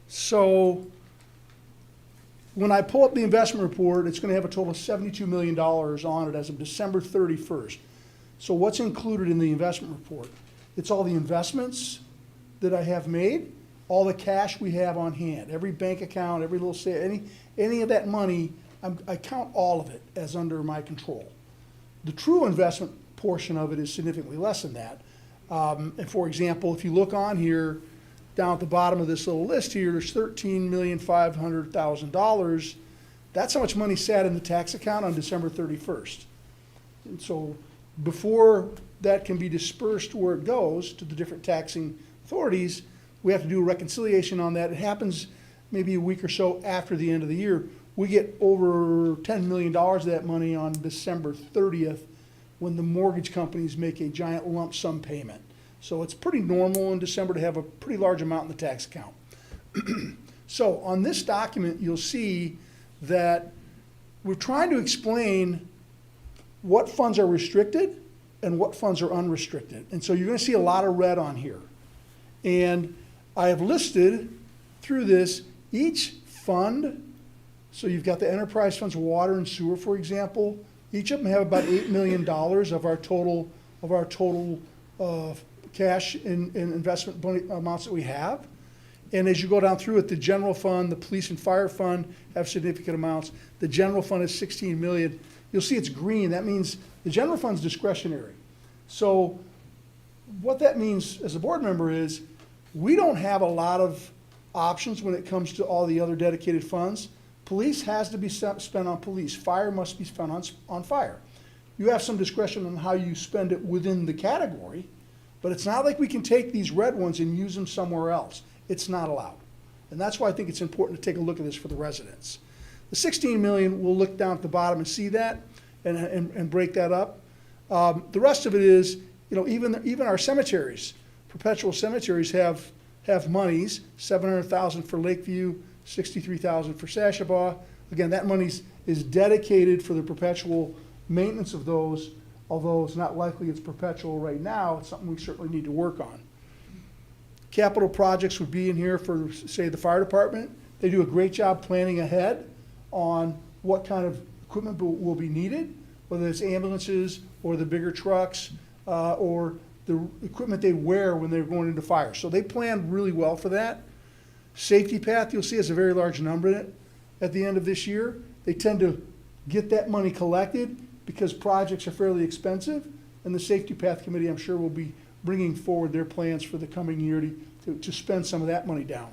So when I pull up the investment report, it's going to have a total of $72 million on it as of December 31st. So what's included in the investment report? It's all the investments that I have made, all the cash we have on hand, every bank account, every little sale, any of that money, I count all of it as under my control. The true investment portion of it is significantly less than that. And for example, if you look on here, down at the bottom of this little list here, there's $13,500,000. That's how much money sat in the tax account on December 31st. And so before that can be dispersed where it goes to the different taxing authorities, we have to do a reconciliation on that. It happens maybe a week or so after the end of the year. We get over $10 million of that money on December 30th when the mortgage companies make a giant lump sum payment. So it's pretty normal in December to have a pretty large amount in the tax account. So on this document, you'll see that we're trying to explain what funds are restricted and what funds are unrestricted. And so you're going to see a lot of red on here. And I have listed through this each fund. So you've got the enterprise funds, water and sewer, for example. Each of them have about $8 million of our total cash and investment amounts that we have. And as you go down through it, the general fund, the police and fire fund have significant amounts. The general fund is $16 million. You'll see it's green. That means the general fund's discretionary. So what that means as a board member is we don't have a lot of options when it comes to all the other dedicated funds. Police has to be spent on police. Fire must be spent on fire. You have some discretion on how you spend it within the category, but it's not like we can take these red ones and use them somewhere else. It's not allowed. And that's why I think it's important to take a look at this for the residents. The $16 million, we'll look down at the bottom and see that and break that up. The rest of it is, even our cemeteries, perpetual cemeteries have monies, $700,000 for Lakeview, $63,000 for Sashabaw. Again, that money is dedicated for the perpetual maintenance of those, although it's not likely it's perpetual right now. It's something we certainly need to work on. Capital projects would be in here for, say, the fire department. They do a great job planning ahead on what kind of equipment will be needed, whether it's ambulances or the bigger trucks or the equipment they wear when they're going into fire. So they plan really well for that. Safety path, you'll see, has a very large number in it at the end of this year. They tend to get that money collected because projects are fairly expensive, and the safety path committee, I'm sure, will be bringing forward their plans for the coming year to spend some of that money down.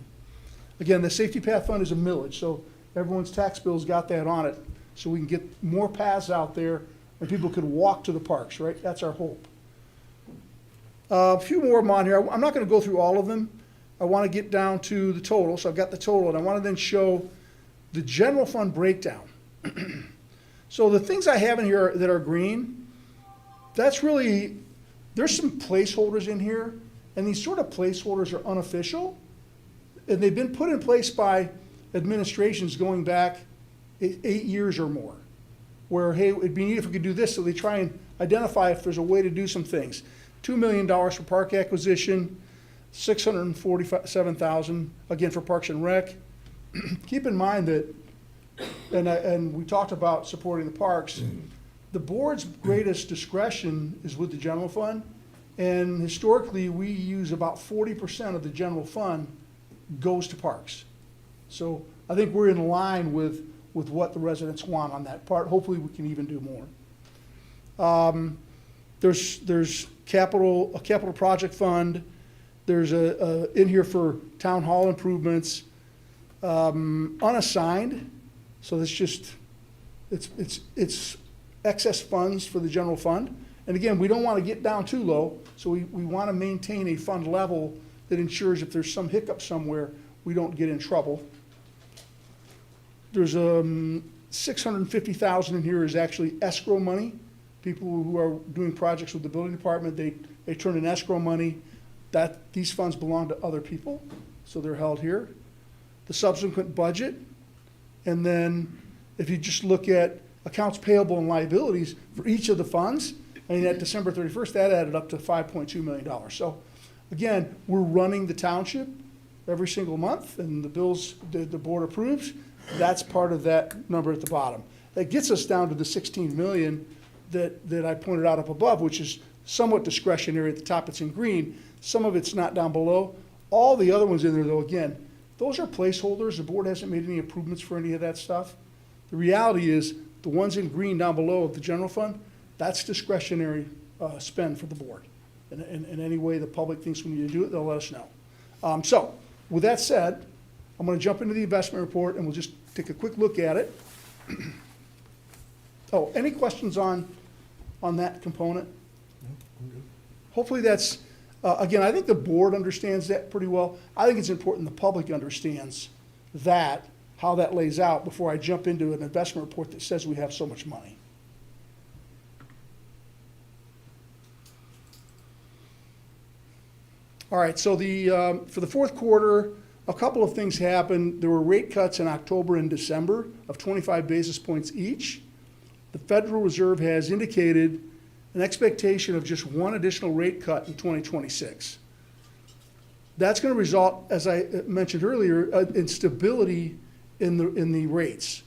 Again, the safety path fund is a millage, so everyone's tax bill's got that on it, so we can get more paths out there and people could walk to the parks, right? That's our hope. A few more of them on here. I'm not going to go through all of them. I want to get down to the total, so I've got the total, and I want to then show the general fund breakdown. So the things I have in here that are green, that's really, there's some placeholders in here, and these sort of placeholders are unofficial, and they've been put in place by administrations going back 8 years or more. Where, hey, it'd be neat if we could do this, so they try and identify if there's a way to do some things. $2 million for park acquisition, $647,000, again, for Parks and Rec. Keep in mind that, and we talked about supporting the parks, the board's greatest discretion is with the general fund, and historically, we use about 40% of the general fund goes to parks. So I think we're in line with what the residents want on that part. Hopefully, we can even do more. There's a capital project fund. There's in here for town hall improvements, unassigned. So that's just, it's excess funds for the general fund. And again, we don't want to get down too low, so we want to maintain a fund level that ensures if there's some hiccup somewhere, we don't get in trouble. There's $650,000 in here is actually escrow money. People who are doing projects with the building department, they turn in escrow money. These funds belong to other people, so they're held here. The subsequent budget, and then if you just look at accounts payable and liabilities for each of the funds, I mean, at December 31st, that added up to $5.2 million. So again, we're running the township every single month, and the bills the board approves. That's part of that number at the bottom. That gets us down to the 16 million that I pointed out up above, which is somewhat discretionary. At the top, it's in green. Some of it's not down below. All the other ones in there, though, again, those are placeholders. The board hasn't made any improvements for any of that stuff. The reality is the ones in green down below of the general fund, that's discretionary spend for the board. In any way the public thinks we need to do it, they'll let us know. So with that said, I'm going to jump into the investment report and we'll just take a quick look at it. Oh, any questions on that component? Hopefully that's, again, I think the board understands that pretty well. I think it's important the public understands that, how that lays out before I jump into an investment report that says we have so much money. All right, so for the fourth quarter, a couple of things happened. There were rate cuts in October and December of 25 basis points each. The Federal Reserve has indicated an expectation of just one additional rate cut in 2026. That's going to result, as I mentioned earlier, in stability in the rates.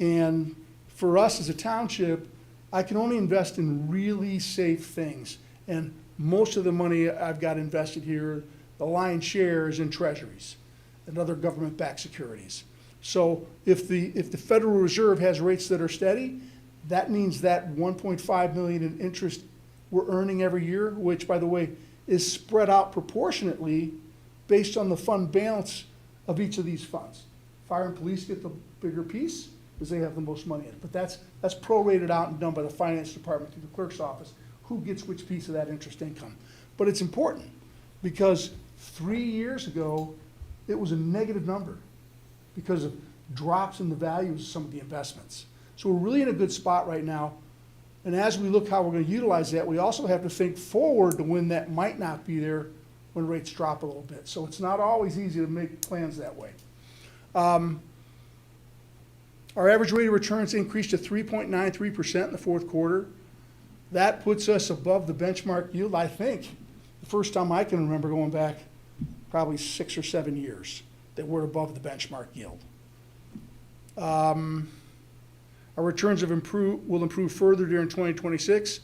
And for us as a township, I can only invest in really safe things. And most of the money I've got invested here, the lion's share is in treasuries and other government-backed securities. So if the Federal Reserve has rates that are steady, that means that $1.5 million in interest we're earning every year, which, by the way, is spread out proportionately based on the fund balance of each of these funds. Fire and police get the bigger piece because they have the most money in it. But that's prorated out and done by the finance department through the clerk's office, who gets which piece of that interest income. But it's important because 3 years ago, it was a negative number because of drops in the values of some of the investments. So we're really in a good spot right now. And as we look how we're going to utilize that, we also have to think forward to when that might not be there when rates drop a little bit. So it's not always easy to make plans that way. Our average rate of returns increased to 3.93% in the fourth quarter. That puts us above the benchmark yield, I think, the first time I can remember going back probably 6 or 7 years that we're above the benchmark yield. Our returns will improve further during 2026.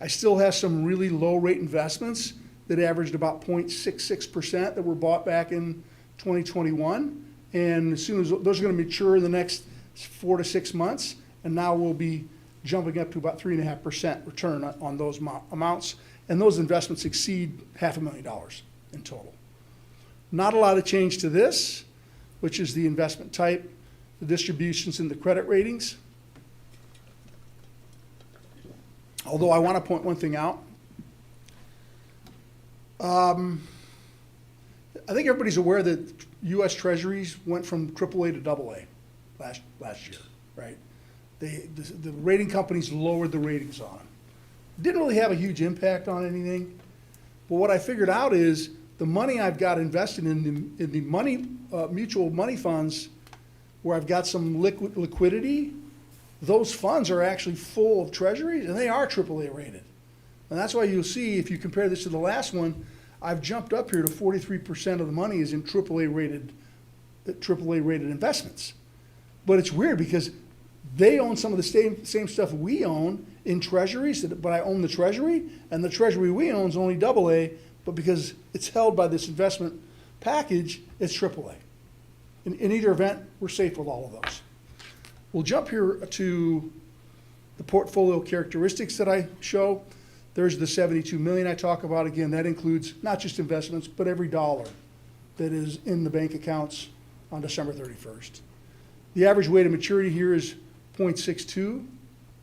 I still have some really low rate investments that averaged about 0.66% that were bought back in 2021. And as soon as those are going to mature in the next 4 to 6 months, and now we'll be jumping up to about 3.5% return on those amounts. And those investments exceed $500,000 in total. Not a lot of change to this, which is the investment type, the distributions and the credit ratings. Although I want to point one thing out. I think everybody's aware that U.S. Treasuries went from AAA to AA last year, right? The rating companies lowered the ratings on them. Didn't really have a huge impact on anything. But what I figured out is the money I've got invested in the money mutual money funds where I've got some liquidity, those funds are actually full of treasuries, and they are AAA rated. And that's why you'll see, if you compare this to the last one, I've jumped up here to 43% of the money is in AAA rated investments. But it's weird because they own some of the same stuff we own in treasuries, but I own the treasury, and the treasury we own is only AA, but because it's held by this investment package, it's AAA. In either event, we're safe with all of those. We'll jump here to the portfolio characteristics that I show. There's the 72 million I talk about. Again, that includes not just investments, but every dollar that is in the bank accounts on December 31st. The average weighted maturity here is 0.62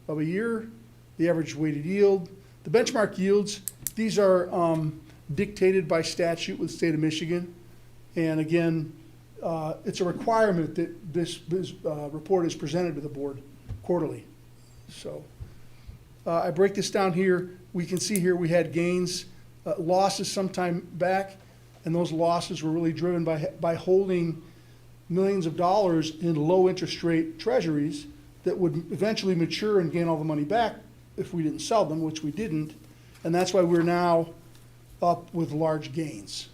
of a year. The average weighted yield. The benchmark yields, these are dictated by statute with the state of Michigan. And again, it's a requirement that this report is presented to the board quarterly. So I break this down here. We can see here we had gains, losses sometime back, and those losses were really driven by holding millions of dollars in low interest rate treasuries that would eventually mature and gain all the money back if we didn't sell them, which we didn't. And that's why we're now up with large gains,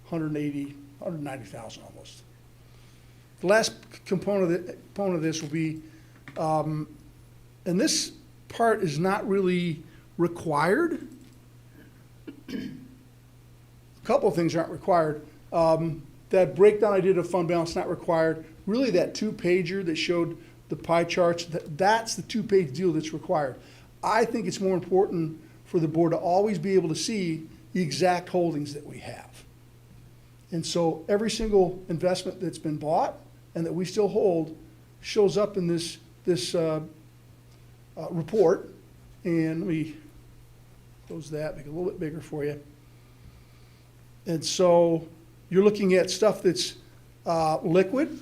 190,000 almost. The last component of this will be, and this part is not really required. A couple of things aren't required. That breakdown I did of fund balance not required. Really, that two-pager that showed the pie charts, that's the two-page deal that's required. I think it's more important for the board to always be able to see the exact holdings that we have. And so every single investment that's been bought and that we still hold shows up in this report. And let me close that, make it a little bit bigger for you. And so you're looking at stuff that's liquid.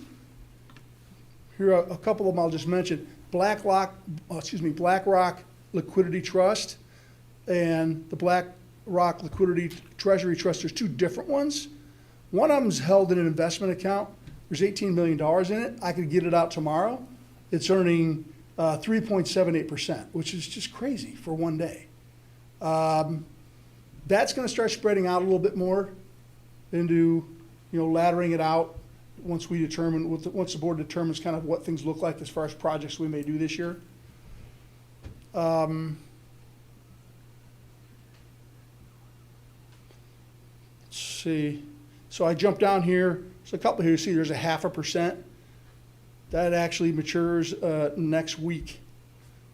Here are a couple of them I'll just mention. BlackRock Liquidity Trust and the BlackRock Liquidity Treasury Trust. There's two different ones. One of them is held in an investment account. There's $18 million in it. I could get it out tomorrow. It's earning 3.78%, which is just crazy for one day. That's going to start spreading out a little bit more into, laddering it out once we determine, once the board determines kind of what things look like as far as projects we may do this year. Let's see. So I jumped down here. So a couple here. You see, there's a 0.5%. That actually matures next week.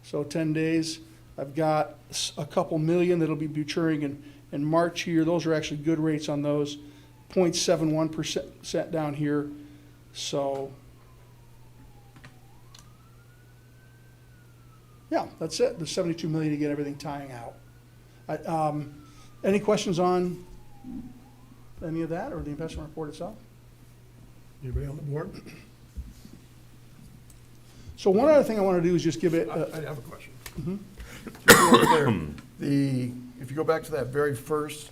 So 10 days. I've got a couple million that'll be maturing in March here. Those are actually good rates on those. 0.71% down here. So, yeah, that's it. The 72 million to get everything tying out. Any questions on any of that or the investment report itself? Anybody on the board? So one other thing I want to do is just give it. I have a question. Mm-hmm. Over there, if you go back to that very first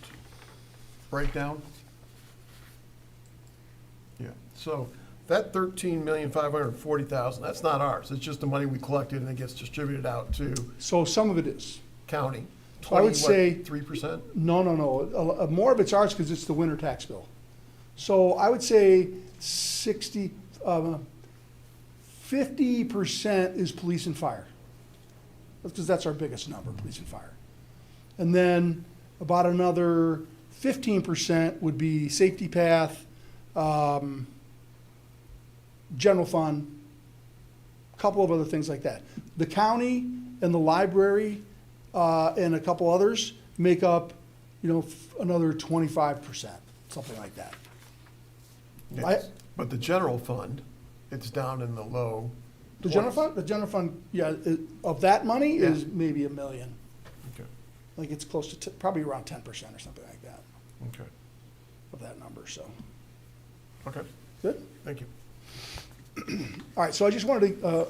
breakdown. Yeah. So that $13,540,000, that's not ours. It's just the money we collected and it gets distributed out to. So some of it is. County. I would say 3%? No. More of it's ours because it's the winter tax bill. So I would say 50% is police and fire. Because that's our biggest number, police and fire. And then about another 15% would be safety path, general fund, a couple of other things like that. The county and the library and a couple others make up, another 25%, something like that. Yes. But the general fund, it's down in the low. The general fund, yeah, of that money is maybe $1 million. Okay. Like it's close to probably around 10% or something like that. Okay. Of that number, so. Okay. Good? Thank you. All right, so I just wanted to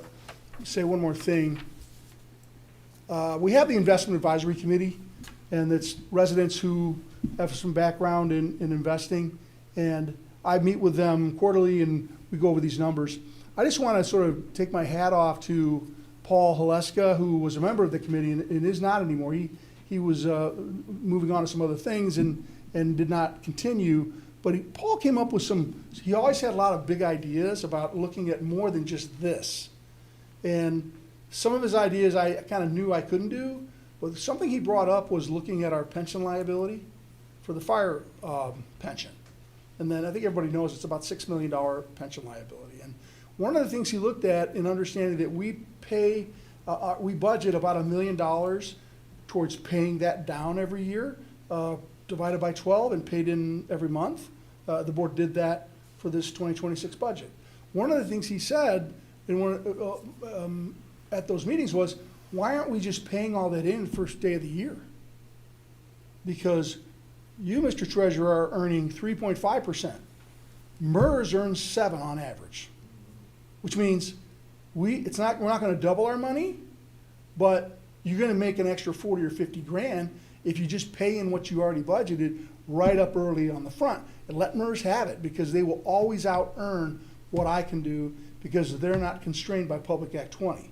say one more thing. We have the Investment Advisory Committee, and it's residents who have some background in investing, and I meet with them quarterly and we go over these numbers. I just want to sort of take my hat off to Paul Haleska, who was a member of the committee and is not anymore. He was moving on to some other things and did not continue. But Paul came up with he always had a lot of big ideas about looking at more than just this. And some of his ideas I kind of knew I couldn't do, but something he brought up was looking at our pension liability for the fire pension. And then I think everybody knows it's about $6 million pension liability. And one of the things he looked at in understanding that we budget about $1 million towards paying that down every year, divided by 12 and paid in every month. The board did that for this 2026 budget. One of the things he said at those meetings was, why aren't we just paying all that in the first day of the year? Because you, Mr. Treasurer, are earning 3.5%. MERS earns 7 on average, which means we're not going to double our money, but you're going to make an extra 40 or 50 grand if you just pay in what you already budgeted right up early on the front. And let MERS have it, because they will always out-earn what I can do, because they're not constrained by Public Act 20.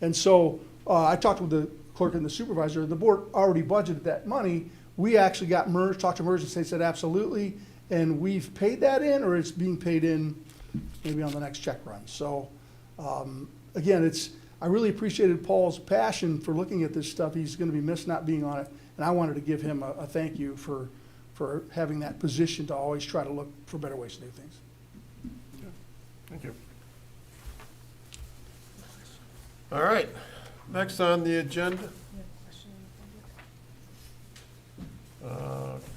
And so I talked with the clerk and the supervisor. The board already budgeted that money. We actually got MERS, talked to MERS, and they said absolutely, and we've paid that in, or it's being paid in maybe on the next check run. So again, I really appreciated Paul's passion for looking at this stuff. He's going to be missed not being on it, and I wanted to give him a thank you for having that position to always try to look for better ways to do things. Thank you. All right, next on the agenda.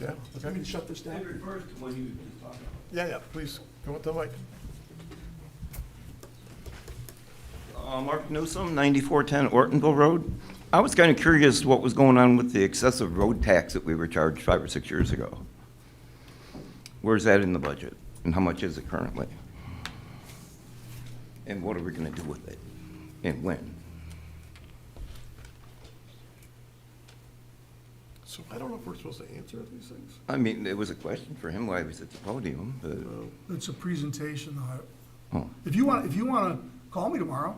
Yeah, I'm going to shut this down. Yeah, please, go with the mic. Mark Newsom, 9410 Ortonville Road. I was kind of curious what was going on with the excessive road tax that we were charged 5 or 6 years ago. Where's that in the budget, and how much is it currently? And what are we going to do with it, and when? So I don't know if we're supposed to answer these things. I mean, it was a question for him while he was at the podium, but... It's a presentation. Oh. If you want to call me tomorrow,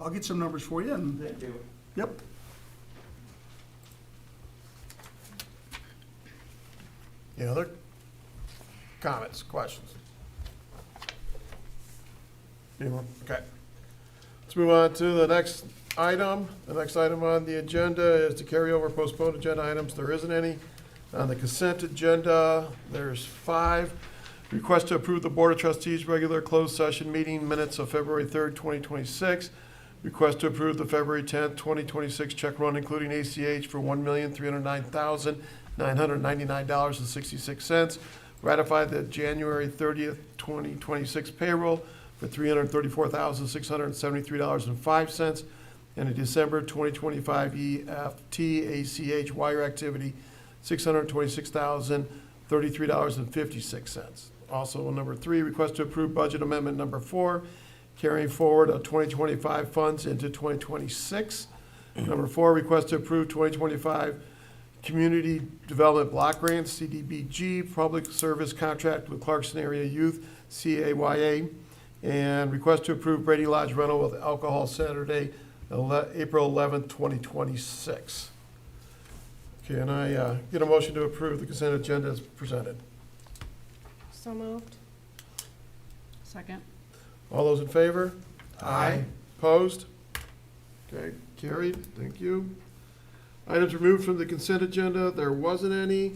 I'll get some numbers for you. And yep. Any other comments, questions? Anyone? Okay. Let's move on to the next item. The next item on the agenda is to carry over postponed agenda items. There isn't any. On the consent agenda, there's 5. Request to approve the Board of Trustees regular closed session meeting minutes of February 3rd, 2026. Request to approve the February 10th, 2026 check run including ACH for $1,309,999.66. Ratify the January 30th, 2026 payroll for $334,673.05. And a December 2025 EFT ACH wire activity, $626,033.56. Also, number 3, request to approve budget amendment number 4, carrying forward of 2025 funds into 2026. Number 4, request to approve 2025 Community Development Block Grants, CDBG, public service contract with Clarkson Area Youth, CAYA. And request to approve Brady Lodge rental with alcohol Saturday, April 11th, 2026. Can I get a motion to approve the consent agenda as presented? So moved. Second. All those in favor? Aye. Opposed? Okay, carried. Thank you. Items removed from the consent agenda. There wasn't any.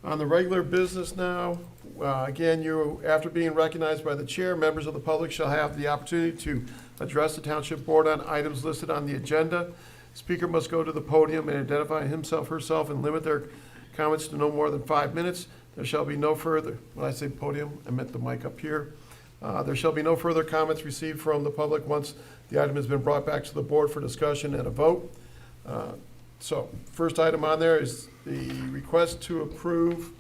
On the regular business now, again, after being recognized by the chair, members of the public shall have the opportunity to address the township board on items listed on the agenda. Speaker must go to the podium and identify himself, herself, and limit their comments to no more than 5 minutes. There shall be no further, when I say podium, I meant the mic up here. There shall be no further comments received from the public once the item has been brought back to the board for discussion and a vote. So, first item on there is the request to approve.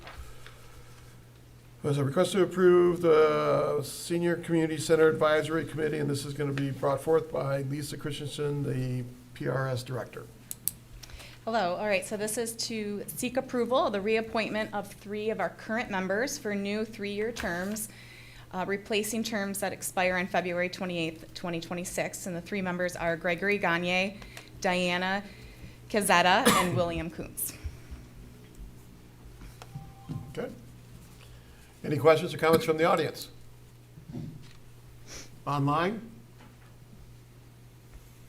There's a request to approve the Senior Community Center Advisory Committee, and this is going to be brought forth by Lisa Christensen, the PRS Director. Hello. All right. So this is to seek approval of the reappointment of 3 of our current members for new 3-year terms. replacing terms that expire on February 28th, 2026. And the three members are Gregory Gagne, Diana Kazetta, and William Kuntz. Okay. Any questions or comments from the audience? Online?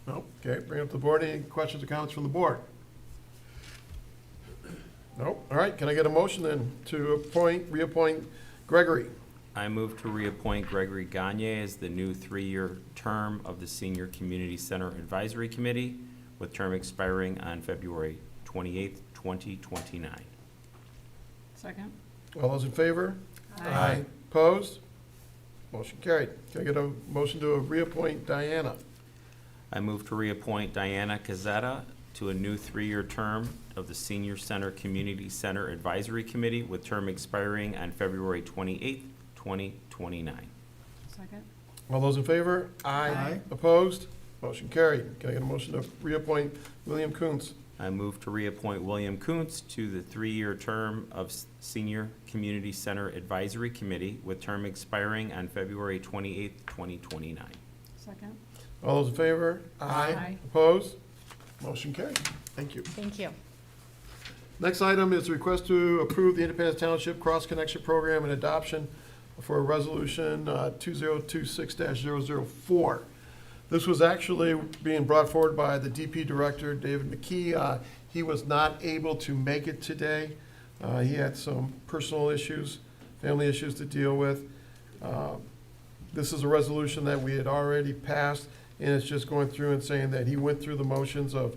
No? Okay, bring it up to the board. Any questions or comments from the board? No? All right, can I get a motion then to reappoint Gregory? I move to reappoint Gregory Gagne as the new three-year term of the Senior Community Center Advisory Committee, with term expiring on February 28th, 2029. Second. All those in favor? Aye. Opposed? Motion carried. Can I get a motion to reappoint Diana? I move to reappoint Diana Kazetta to a new three-year term of the Senior Center Community Center Advisory Committee, with term expiring on February 28th, 2029. Second. All those in favor? Aye. Opposed? Motion carried. Can I get a motion to reappoint William Kuntz? I move to reappoint William Kuntz to the three-year term of Senior Community Center Advisory Committee, with term expiring on February 28th, 2029. Second. All those in favor? Aye. Opposed? Motion carried. Thank you. Thank you. Next item is a request to approve the Independence Township Cross Connection Program and adoption for Resolution 2026-004. This was actually being brought forward by the DP Director, David McKee. He was not able to make it today. He had some personal issues, family issues to deal with. This is a resolution that we had already passed, and it's just going through and saying that he went through the motions of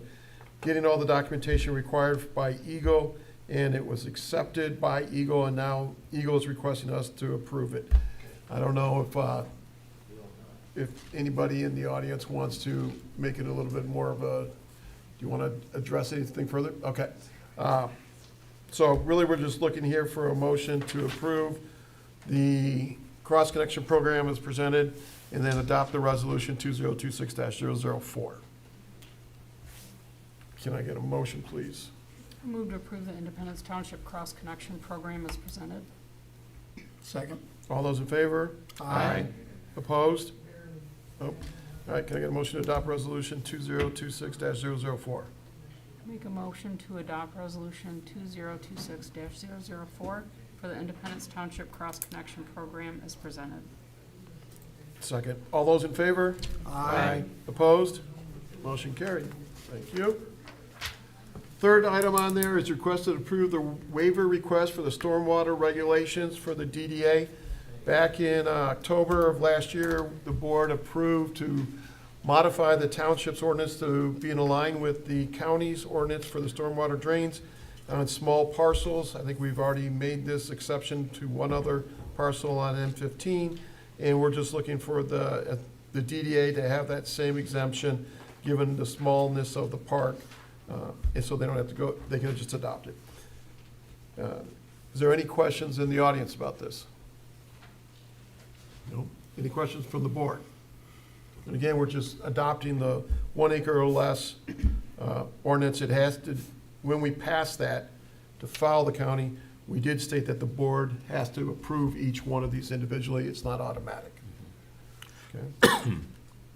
getting all the documentation required by Eagle, and it was accepted by Eagle, and now Eagle is requesting us to approve it. I don't know if anybody in the audience wants to make it a little bit more of a, do you want to address anything further? Okay. So really, we're just looking here for a motion to approve the Cross Connection Program as presented, and then adopt the resolution 2026-004. Can I get a motion, please? I move to approve the Independence Township Cross Connection Program as presented. Second. All those in favor? Aye. Opposed? Nope. All right, can I get a motion to adopt resolution 2026-004? Make a motion to adopt resolution 2026-004 for the Independence Township Cross Connection Program as presented. Second. All those in favor? Aye. Opposed? Motion carried. Thank you. Third item on there is requested to approve the waiver request for the stormwater regulations for the DDA. Back in October of last year, the board approved to modify the township's ordinance to be in line with the county's ordinance for the stormwater drains on small parcels. I think we've already made this exception to one other parcel on M15, and we're just looking for the DDA to have that same exemption given the smallness of the park, and so they don't have to go, they can just adopt it. Is there any questions in the audience about this? No? Any questions from the board? And again, we're just adopting the 1 acre or less ordinance. It has to, when we pass that to follow the county, we did state that the board has to approve each one of these individually. It's not automatic. Okay?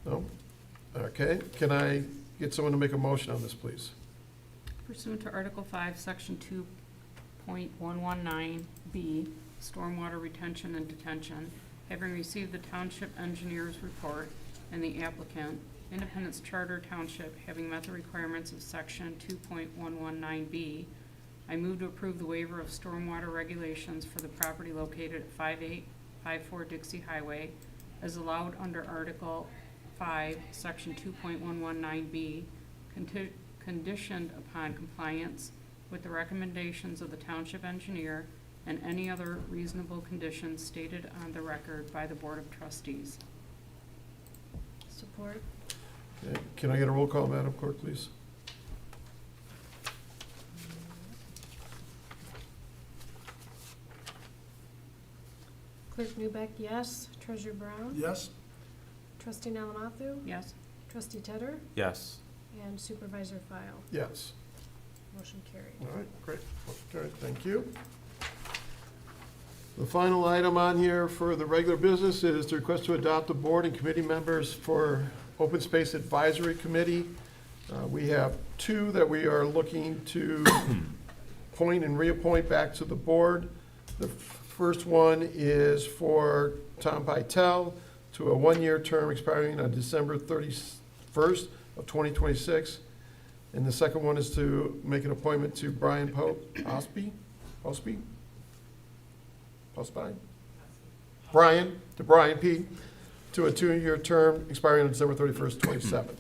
No? Okay, can I get someone to make a motion on this, please? Pursuant to Article 5, Section 2.119B, Stormwater Retention and Detention, having received the Township Engineer's report and the applicant, Independence Charter Township, having met the requirements of Section 2.119B, I move to approve the waiver of stormwater regulations for the property located at 5854 Dixie Highway as allowed under Article 5, Section 2.119B, conditioned upon compliance with the recommendations of the Township Engineer and any other reasonable conditions stated on the record by the Board of Trustees. Support. Okay, can I get a roll call, Madam Clerk, please? Clerk Newbeck, yes. Treasurer Brown? Yes. Trustee Nalamathu? Yes. Trustee Tedder? Yes. And Supervisor File. Yes. Motion carried. All right, great. Motion carried. Thank you. The final item on here for the regular business is the request to adopt the board and committee members for Open Space Advisory Committee. We have two that we are looking to appoint and reappoint back to the board. The first one is for Tom Pytel to a one-year term expiring on December 31st of 2026. And the second one is to make an appointment to Brian Osby? Brian P., to a two-year term expiring on December 31st, 27.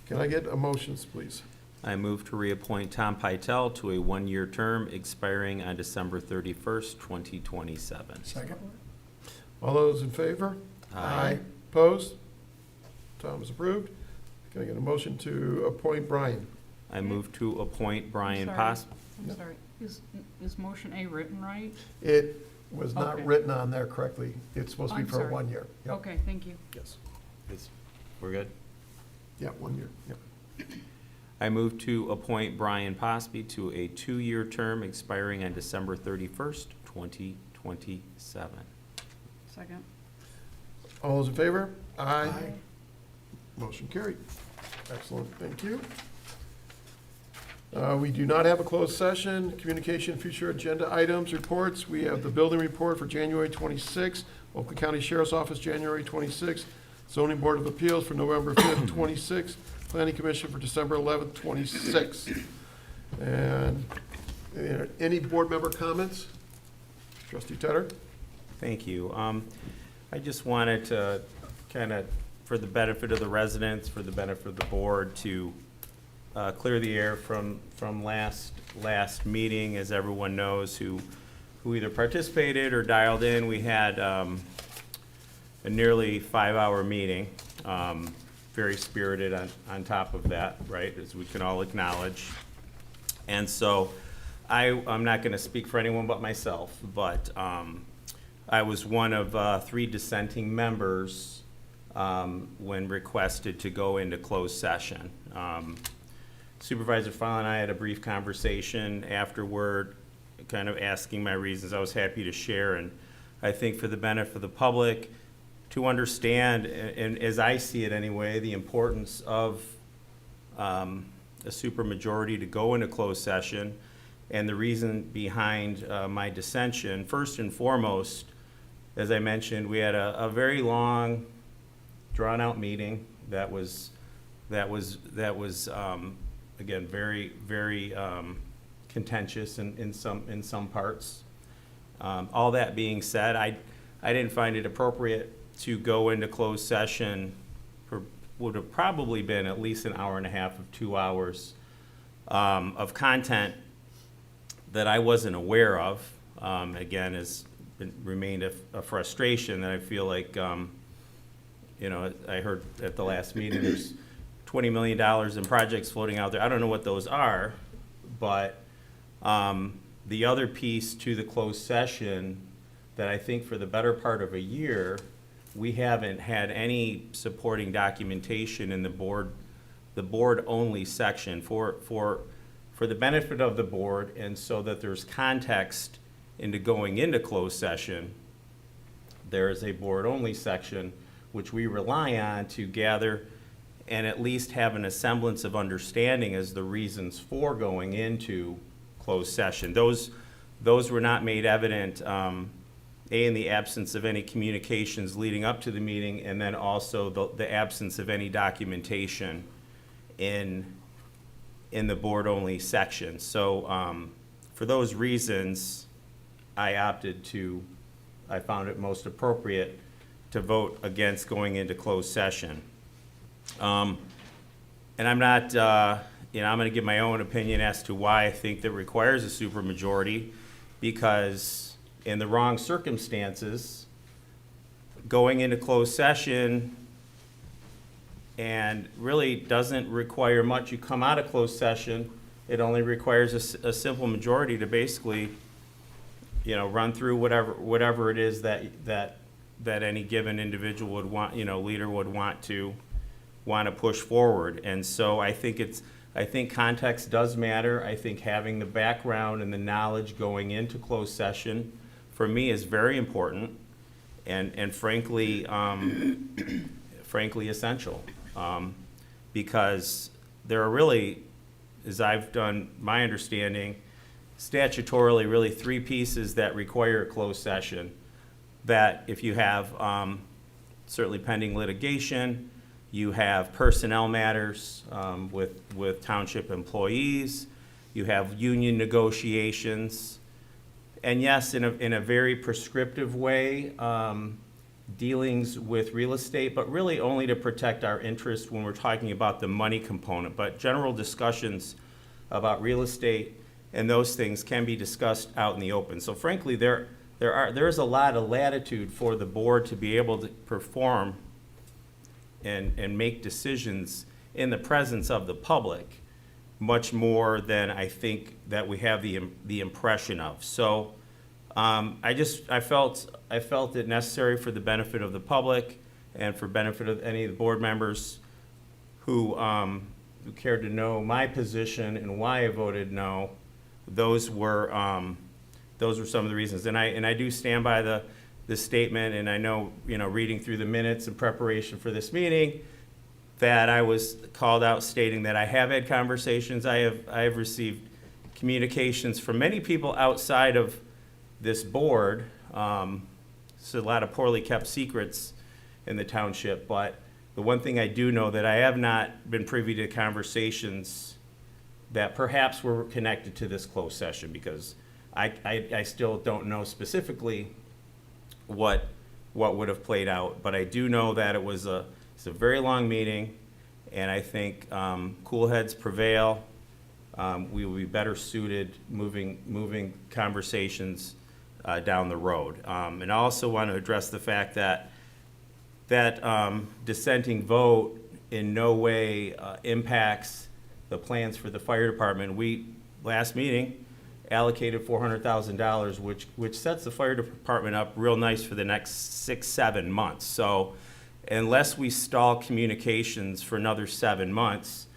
Can I get a motion, please? I move to reappoint Tom Pytel to a one-year term expiring on December 31st, 2027. Second. All those in favor? Aye. Opposed? Tom is approved. Can I get a motion to appoint Brian? I move to appoint Brian I'm Pos. sorry, is motion A written right? It was not Okay. written on there correctly. It's supposed to be I'm for sorry. 1 year. Yep. Okay, thank you. Yes. We're good? Yeah, 1 year. Yep. I move to appoint Brian Posby to a two-year term expiring on December 31st, 2027. Second. All those in favor? Aye. Motion carried. Excellent, thank you. We do not have a closed session. Communication, future agenda items, reports. We have the building report for January 26th, Oakland County Sheriff's Office, January 26th, Zoning Board of Appeals for November 5th, 26th, Planning Commission for December 11th, 26th. And any board member comments? Trustee Tedder? Thank you. I just wanted to kind of, for the benefit of the residents, for the benefit of the board, to clear the air from last meeting. As everyone knows who either participated or dialed in, we had a nearly 5-hour meeting, very spirited on top of that, right, as we can all acknowledge. And so I'm not going to speak for anyone but myself, but I was one of 3 dissenting members when requested to go into closed session. Supervisor Fowler and I had a brief conversation afterward, kind of asking my reasons. I was happy to share, and I think for the benefit of the public to understand, and as I see it anyway, the importance of a supermajority to go into closed session, and the reason behind my dissension. First and foremost, as I mentioned, we had a very long, drawn-out meeting that was again, very, very contentious in some parts. All that being said, I didn't find it appropriate to go into closed session for, would have probably been at least an hour and a half of 2 hours of content that I wasn't aware of. Again, has remained a frustration that I feel like, you know, I heard at the last meeting, there's $20 million in projects floating out there. I don't know what those are, but the other piece to the closed session that I think for the better part of a year, we haven't had any supporting documentation in the board only section for the benefit of the board, and so that there's context into going into closed session. There is a board only section which we rely on to gather and at least have a semblance of understanding as the reasons for going into closed session. Those were not made evident, in the absence of any communications leading up to the meeting, and then also the absence of any documentation in the board-only section. So for those reasons, I found it most appropriate to vote against going into closed session. And I'm not, I'm going to give my own opinion as to why I think that requires a supermajority, because in the wrong circumstances, going into closed session and really doesn't require much. You come out of closed session, it only requires a simple majority to basically, run through whatever it is that any given individual would want, leader would want to push forward. And so I think context does matter. I think having the background and the knowledge going into closed session for me is very important and frankly, frankly essential. Because there are really, as I've done my understanding, statutorily really three pieces that require a closed session. That if you have certainly pending litigation, you have personnel matters with township employees, you have union negotiations, and yes, in a very prescriptive way, dealings with real estate, but really only to protect our interests when we're talking about the money component. But general discussions about real estate and those things can be discussed out in the open. So frankly, there is a lot of latitude for the board to be able to perform and make decisions in the presence of the public, much more than I think that we have the impression of. So I felt it necessary for the benefit of the public and for benefit of any of the board members who cared to know my position and why I voted no. Those were some of the reasons, and I do stand by the statement. And I know, reading through the minutes in preparation for this meeting, that I was called out stating that I have had conversations. I have received communications from many people outside of this board. So a lot of poorly kept secrets in the township. But the one thing I do know, that I have not been privy to conversations that perhaps were connected to this closed session, because I still don't know specifically what would have played out. But I do know that it's a very long meeting, and I think cool heads prevail. We will be better suited moving conversations down the road. And I also want to address the fact that dissenting vote in no way impacts the plans for the fire department. We, last meeting, allocated $400,000, which sets the fire department up real nice for the next 6-7 months. So unless we stall communications for another 7 months,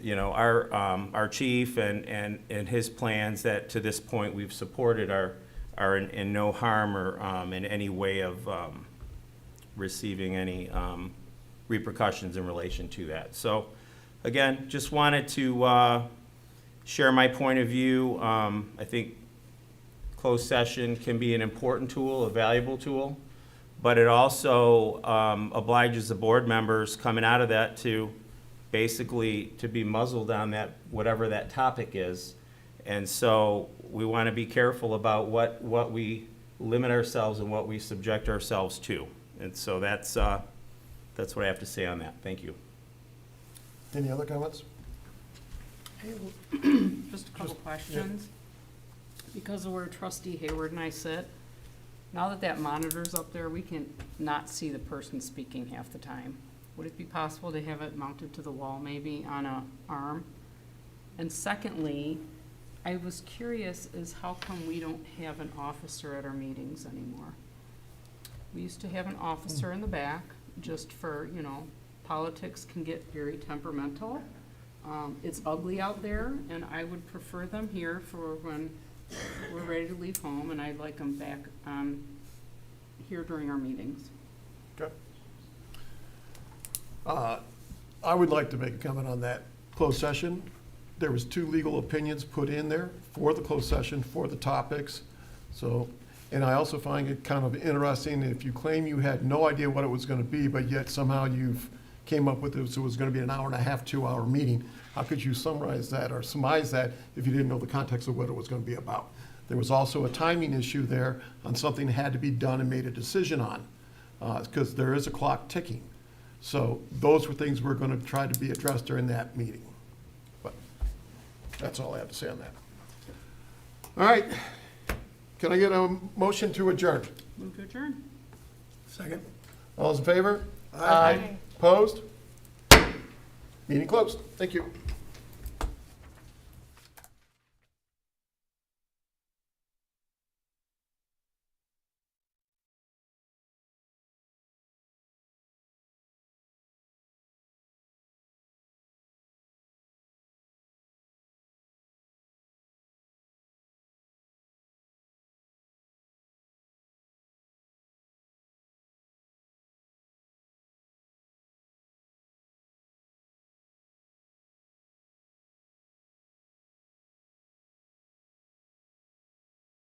our chief and his plans that to this point we've supported are in no harm or in any way of receiving any repercussions in relation to that. So again, just wanted to share my point of view. I think closed session can be an important tool, a valuable tool, but it also obliges the board members coming out of that to basically to be muzzled on that, whatever that topic is. And so we want to be careful about what we limit ourselves and what we subject ourselves to. And so that's what I have to say on that. Thank you. Any other comments? Just a couple questions. Because of where Trustee Hayward and I sit, now that monitor's up there, we can not see the person speaking half the time. Would it be possible to have it mounted to the wall, maybe on a arm? And secondly, I was curious as how come we don't have an officer at our meetings anymore? We used to have an officer in the back, just for, politics can get very temperamental. It's ugly out there, and I would prefer them here for when we're ready to leave home, and I'd like them back here during our meetings. Okay. I would like to make a comment on that closed session. There was 2 legal opinions put in there for the closed session, for the topics. So, and I also find it kind of interesting if you claim you had no idea what it was going to be, but yet somehow you've came up with it, so it was going to be an hour and a half, 2-hour meeting. How could you summarize that or surmise that if you didn't know the context of what it was going to be about? There was also a timing issue there on something that had to be done and made a decision on, because there is a clock ticking. So those were things we're going to try to be addressed during that meeting. But that's all I have to say on that. All right. Can I get a motion to adjourn? Move to adjourn. Second. All those in favor? Aye. Opposed? Meeting closed. Thank you.